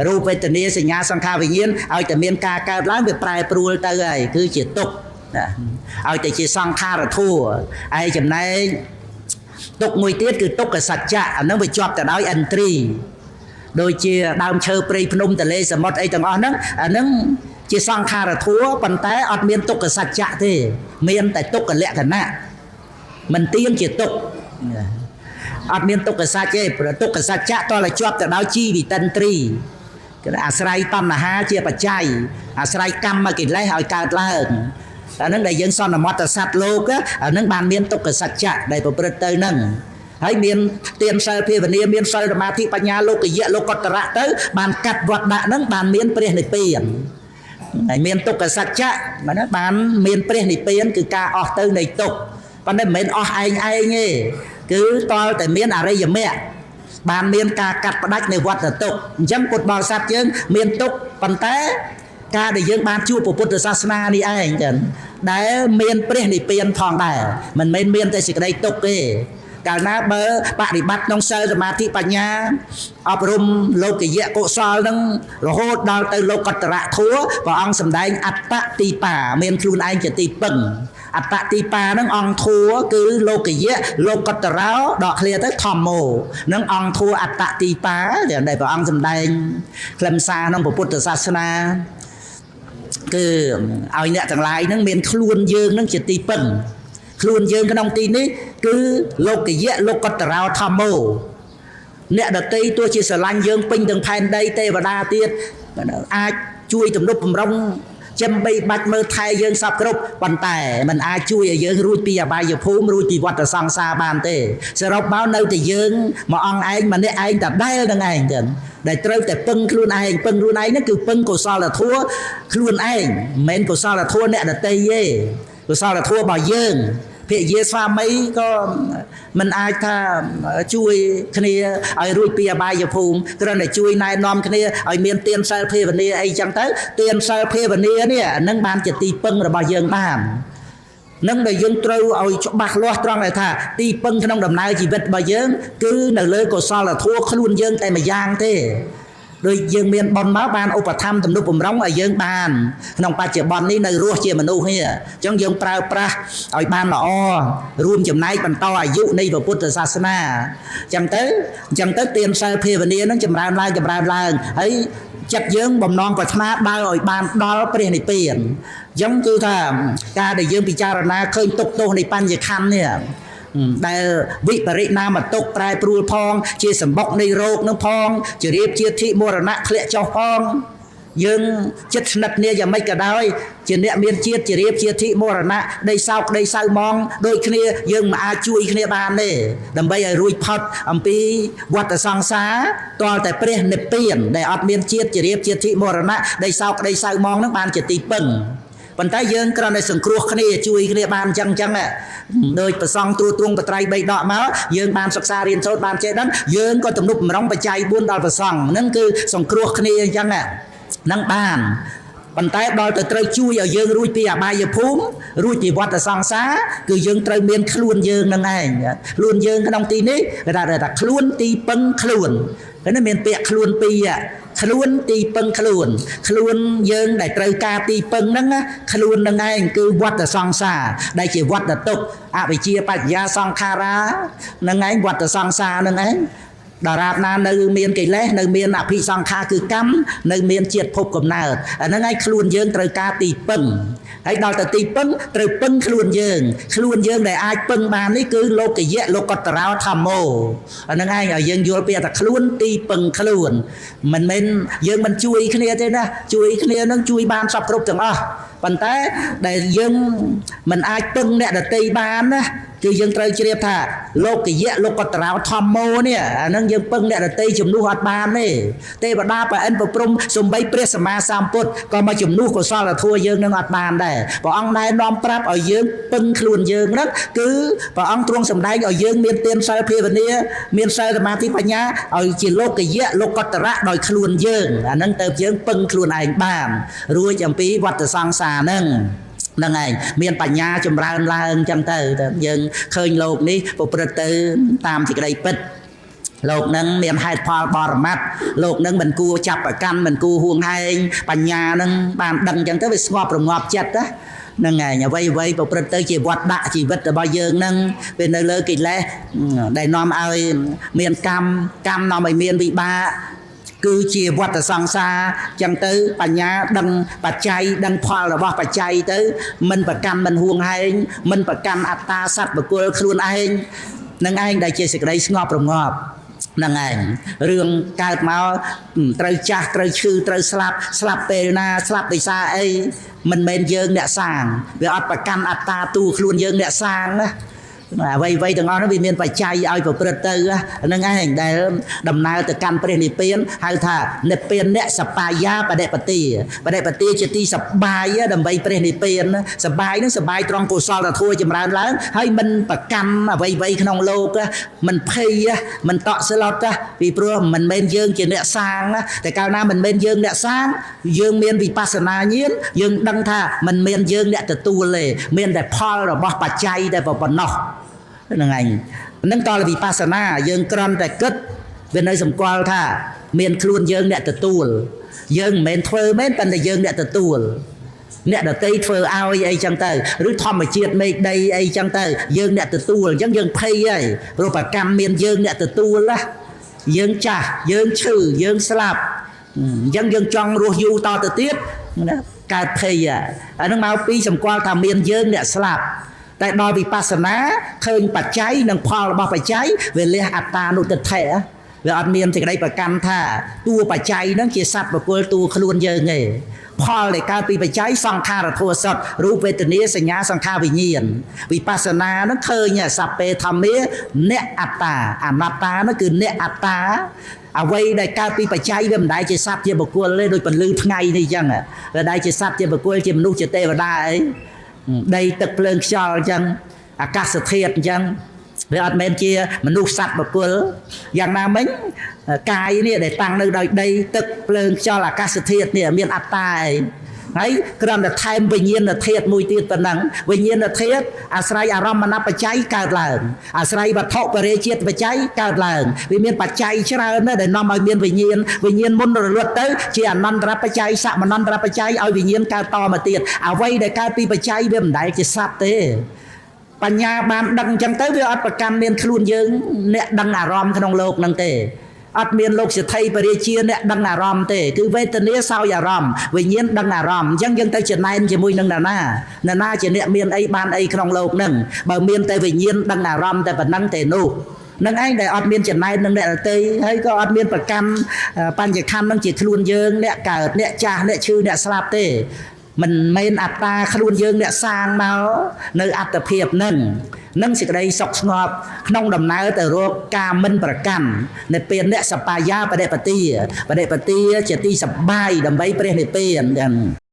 រូបវេទនាសញ្ញាសង្ខារវិញ្ញាណឲ្យតែមានការកើតឡើងវាប្រែប្រួលទៅហើយគឺជាទុក្ខណាឲ្យតែជាសង្ខារធั่วឯចំណែកទុក្ខមួយទៀតគឺទុក្ខសច្ចៈអានឹងវាជាប់ទៅដោយឥន្ទ្រីដូចជាដើមឈើព្រៃភ្នំទលេសមុទ្រអីទាំងអស់ហ្នឹងអានឹងជាសង្ខារធั่วប៉ុន្តែអត់មានទុក្ខសច្ចៈទេមានតែទុក្ខលក្ខណៈមិនទៀងជាទុក្ខអត់មានទុក្ខសច្ចៈទេព្រោះទុក្ខសច្ចៈតតែជាប់ទៅដោយជីវិតិន្ទ្រីគឺអាស្រ័យតណ្ហាជាបច្ច័យអាស្រ័យកម្មកិលេសឲ្យកើតឡើងអានឹងដែលយើងសន្មតសត្វលោកអានឹងបានមានទុក្ខសច្ចៈដែលប្រព្រឹត្តទៅនឹងហើយមានទានសិលភាវនាមានសិលសមាធិបញ្ញាលោកយៈលោកកតរៈទៅបានកាត់វត្តដាក់នឹងបានមានព្រះនិព្វានហើយមានទុក្ខសច្ចៈបានមានព្រះនិព្វានគឺការអស់ទៅនៃទុក្ខប៉ុន្តែមិនមែនអស់ឯងទេគឺតលតែមានអរិយមគ្គបានមានការកាត់ផ្ដាច់នៃវត្តទុក្ខអញ្ចឹងពុទ្ធបរិស័ទយើងមានទុក្ខប៉ុន្តែការដែលយើងបានជួបពុទ្ធសាសនានេះឯងចឹងដែលមានព្រះនិព្វានផងដែរមិនមែនមានតែសេចក្តីទុក្ខទេកាលណាបើបប្រតិបត្តិក្នុងសិលសមាធិបញ្ញាអប់រំលោកយៈកុសលនឹងរហូតដល់ទៅលោកតរៈធัวព្រះអង្គសម្ដែងអត្តទីបាមានខ្លួនឯងជាទីពឹងអត្តទីបានឹងអង្គធัวគឺលោកយៈលោកតរោដកឃ្លាទៅធម្មោនឹងអង្គធัวអត្តទីបាដែលព្រះអង្គសម្ដែងខ្លឹមសារក្នុងពុទ្ធសាសនាគឺឲ្យអ្នកទាំងឡាយនឹងមានខ្លួនយើងនឹងជាទីពឹងខ្លួនយើងក្នុងទីនេះគឺលោកយៈលោកតរោធម្មោអ្នកដតីទោះជាស្រឡាញ់យើងពេញទាំងផែនដីទេវតាទៀតអាចជួយទំនុកបំរុងចាំបីបាច់មើលថែយើងសពគ្រប់ប៉ុន្តែมันអាចជួយឲ្យយើងរួចពីអបាយភូមិរួចពីវដ្តសង្សារបានទេសរុបមកនៅតែយើងមួយអង្គឯងម្នាក់ឯងតដែលនឹងឯងចឹងដែលត្រូវតែពឹងខ្លួនឯងពឹងខ្លួនឯងហ្នឹងគឺពឹងកុសលធម៌ខ្លួនឯងមិនមែនកុសលធម៌អ្នកដទៃទេកុសលធម៌របស់យើងភិយាស្វាមីក៏មិនអាចថាជួយគ្នាឲ្យរួចពីអបាយភូមិគ្រាន់តែជួយណែនាំគ្នាឲ្យមានទានសិលភាវនាអីចឹងទៅទានសិលភាវនានេះនឹងបានជាទីពឹងរបស់យើងបាននឹងដែលយើងត្រូវឲ្យច្បាស់លាស់ត្រង់ដែលថាទីពឹងក្នុងដំណើរជីវិតរបស់យើងគឺនៅលើកុសលធម៌ខ្លួនយើងតែម្យ៉ាងទេដោយយើងមានបុណ្យមកបានឧបត្ថម្ភទំនុកបំរុងឲ្យយើងបានក្នុងបច្ចុប្បន្ននេះនៅរស់ជាមនុស្សនេះអញ្ចឹងយើងប្រើប្រាស់ឲ្យបានល្អរួមចំណែកបន្តអាយុនៃពុទ្ធសាសនាអញ្ចឹងទៅទានសិលភាវនានឹងចម្រើនឡើងហើយចិត្តយើងបំណងប្រាថ្នាដើរឲ្យបានដល់ព្រះនិព្វានអញ្ចឹងគឺថាការដែលយើងពិចារណាឃើញទុក្ខទោសនៃបញ្ញខណ្ឌនេះដែលវិបរិណាមទុក្ខប្រែប្រួលផងជាសម្បុកនៃរោគនឹងផងជារៀបជាធិមរណៈធ្លាក់ចុះផងយើងចិត្តស្និទ្ធគ្នាយ៉ាងម៉េចក៏ដោយជាអ្នកមានជាតិជារៀបជាធិមរណៈដីសោកដីសៅម៉ងដូចគ្នាយើងមិនអាចជួយគ្នាបានទេដើម្បីឲ្យរួចផុតអំពីវដ្តសង្សារទាល់តែព្រះនិព្វានដែលអត់មានជាតិជារៀបជាធិមរណៈដីសោកដីសៅម៉ងនឹងបានជាទីពឹង ប៉ុន្តែយើងគ្រាន់តែសង្គ្រោះគ្នាជួយគ្នាបានអញ្ចឹងដោយប្រសងទូទ្រង់បត្រៃ3ដកមកយើងបានសិក្សារៀនសូត្របានចេះដឹងយើងក៏ទំនុកបំរុងបច្ច័យ4ដល់ប្រសងហ្នឹងគឺសង្គ្រោះគ្នាអញ្ចឹងហ្នឹងបានប៉ុន្តែដល់ទៅត្រូវជួយឲ្យយើងរួចពីអបាយភូមិរួចពីវដ្តសង្សារគឺយើងត្រូវមានខ្លួនយើងនឹងឯងខ្លួនយើងក្នុងទីនេះគេថាខ្លួនទីពឹងខ្លួនគេមានពាក្យខ្លួនពីរខ្លួនទីពឹងខ្លួនយើងដែលត្រូវការទីពឹងហ្នឹងខ្លួននឹងឯងគឺវដ្តសង្សារដែលជាវដ្តទុក្ខអវិជ្ជាបច្ចយាសង្ខារានឹងឯងវដ្តសង្សារនឹងឯងដរាបណានៅមានកិលេសនៅមានអភិសង្ខារគឺកម្មនៅមានជាតិភពកំណើតអាហ្នឹងឯងខ្លួនយើងត្រូវការទីពឹងហើយដល់ទៅទីពឹងត្រូវពឹងខ្លួនយើងដែលអាចពឹងបាននេះគឺលោកយៈលោកតរោធម្មោអាហ្នឹងឯងឲ្យយើងយល់ពីថាខ្លួនទីពឹងខ្លួនមិនមែនយើងមិនជួយគ្នាទេណាជួយគ្នានឹងជួយបានសពគ្រប់ទាំងអស់ប៉ុន្តែដែលយើងមិនអាចពឹងអ្នកដទៃបានណាគឺយើងត្រូវជ្រាបថាលោកយៈលោកតរោធម្មោនេះអាហ្នឹងយើងពឹងអ្នកដទៃជំនួសអត់បានទេទេវតាប្រអិនប្រព្រំសំបីព្រះសម្មាសម្ពុទ្ធក៏មកជំនួសកុសលធម៌យើងនឹងអត់បានដែរព្រះអង្គណែនាំប្រាប់ឲ្យយើងពឹងខ្លួនយើងហ្នឹងគឺព្រះអង្គទ្រង់សម្ដែងឲ្យយើងមានទានសិលភាវនាមានសិលសមាធិបញ្ញាឲ្យជាលោកយៈលោកតរៈដោយខ្លួនយើងអាហ្នឹងទៅយើងពឹងខ្លួនឯងបានរួចអំពីវដ្តសង្សារហ្នឹងហ្នឹងឯងមានបញ្ញាចម្រើនឡើងចឹងទៅយើងឃើញលោកនេះប្រព្រឹត្តទៅតាមសេចក្តីពិតលោកនឹងមានហេតុផលបរមត្ថលោកនឹងមិនគួរចាប់ប្រកាន់មិនគួរហួងហែងបញ្ញានឹងបានដឹងចឹងទៅវាស្ងប់រងាប់ចិត្តណាហ្នឹងឯងអ្វីប្រព្រឹត្តទៅជាវត្តដាក់ជីវិតរបស់យើងនឹងវានៅលើកិលេសដែលនាំឲ្យមានកម្មនាំឲ្យមានវិបាកគឺជាវដ្តសង្សារចឹងទៅបញ្ញាដឹងបច្ច័យដឹងផលរបស់បច្ច័យទៅមិនប្រកាន់មិនហួងហែងមិនប្រកាន់អត្តាសត្វបុគ្គលខ្លួនឯងនឹងឯងដែលជាសេចក្តីស្ងប់រងាប់ហ្នឹងឯងរឿងកើតមកត្រូវចាស់ត្រូវឈឺត្រូវស្លាប់ពេលណាស្លាប់ដោយសារអីមិនមែនយើងអ្នកសាងវាអត់ប្រកាន់អត្តាទូខ្លួនយើងអ្នកសាងណាអ្វីទាំងអស់នោះវាមានបច្ច័យឲ្យប្រព្រឹត្តទៅហ្នឹងឯងដែលដំណើរទៅកាន់ព្រះនិព្វានហៅថានិព្វានអ្នកសបាយាបដិបទាជាទីសបាយដើម្បីព្រះនិព្វានសបាយនឹងសបាយត្រង់កុសលធម៌ចម្រើនឡើងហើយមិនប្រកាន់អ្វីក្នុងលោកមិនភ័យមិនតក់ស្លុតពីព្រោះមិនមែនយើងជាអ្នកសាងតែកាលណាមិនមែនយើងអ្នកសាងយើងមានវិបស្សនាញាណយើងដឹងថាមិនមែនយើងអ្នកទទួលទេមានតែផលរបស់បច្ច័យតែប៉ុណ្ណោះហ្នឹងឯងនឹងតលវិបស្សនាយើងគ្រាន់តែគិតវានៅសម្គាល់ថាមានខ្លួនយើងអ្នកទទួលយើងមិនមែនធ្វើមែនប៉ុន្តែយើងអ្នកទទួលអ្នកដតីធ្វើឲ្យអីចឹងទៅឬធម្មជាតិមេឃដីអីចឹងទៅយើងអ្នកទទួលអញ្ចឹងយើងភ័យហើយព្រោះប្រកម្មមានយើងអ្នកទទួលណាយើងចាស់យើងឈឺយើងស្លាប់អញ្ចឹងយើងចង់រស់យូរតទៅទៀតណាកើតភ័យអាហ្នឹងមកពីសម្គាល់ថាមានយើងអ្នកស្លាប់តែដល់វិបស្សនាឃើញបច្ច័យនិងផលរបស់បច្ច័យវាលះអត្តានុទិដ្ឋិវាអត់មានសេចក្តីប្រកាន់ថាតួបច្ច័យហ្នឹងជាសត្វបុគ្គលតួខ្លួនយើងទេផលដែលកើតពីបច្ច័យសង្ខារធัวសតរូបវេទនាសញ្ញាសង្ខារវិញ្ញាណវិបស្សនាហ្នឹងឃើញសព្ពេធម្មាអ្នកអត្តាអនត្តាហ្នឹងគឺអ្នកអត្តាអ្វីដែលកើតពីបច្ច័យវាមិនដែលជាសត្វជាបុគ្គលទេដូចពលឺថ្ងៃនេះអញ្ចឹងវាដែលជាសត្វជាបុគ្គលជាមនុស្សជាទេវតាអីដីទឹកភ្លើងខ្យល់អញ្ចឹងអាកាសធាតុអញ្ចឹងវាអត់មែនជាមនុស្សសត្វបុគ្គលយ៉ាងណាមិញកាយនេះដែលតាំងនៅដោយដីទឹកភ្លើងខ្យល់អាកាសធាតុនេះមានអត្តាអីហើយគ្រាន់តែថែមវិញ្ញាណធាតុមួយទៀតប៉ុណ្ណឹងវិញ្ញាណធាតុអាស្រ័យអារម្មណ៍បច្ច័យកើតឡើងអាស្រ័យវត្ថុបរិជាបច្ច័យកើតឡើងវាមានបច្ច័យច្រើនណាស់ដែលនាំឲ្យមានវិញ្ញាណមុនរលត់ទៅជាអនន្តរបច្ច័យសមនន្តរបច្ច័យឲ្យវិញ្ញាណកើតតមកទៀតអ្វីដែលកើតពីបច្ច័យវាមិនដែលជាសត្វទេបញ្ញាបានដឹងអញ្ចឹងទៅវាអត់ប្រកាន់មានខ្លួនយើងអ្នកដឹងអារម្មណ៍ក្នុងលោកហ្នឹងទេអត់មានលោកសិទ្ធិបរិជាអ្នកដឹងអារម្មណ៍ទេគឺវេទនាសោយអារម្មណ៍វិញ្ញាណដឹងអារម្មណ៍អញ្ចឹងយើងទៅចំណែនជាមួយនឹងណាជាអ្នកមានអីបានអីក្នុងលោកហ្នឹងបើមានតែវិញ្ញាណដឹងអារម្មណ៍តែប៉ុណ្ណឹងទេនោះនឹងឯងដែលអត់មានចំណែននឹងអ្នកដទៃហើយក៏អត់មានប្រកម្មបញ្ញខណ្ឌនឹងជាខ្លួនយើងអ្នកកើតអ្នកចាស់អ្នកឈឺអ្នកស្លាប់ទេមិនមែនអត្តាខ្លួនយើងអ្នកសាងមកនៅអត្តភាពនឹងសេចក្តីសុខស្ងប់ក្នុងដំណើរទៅរកការមិនប្រកាន់នៅពេលអ្នកសបាយាបដិបទាជាទីសប្បាយដើម្បីព្រះនិព្វាន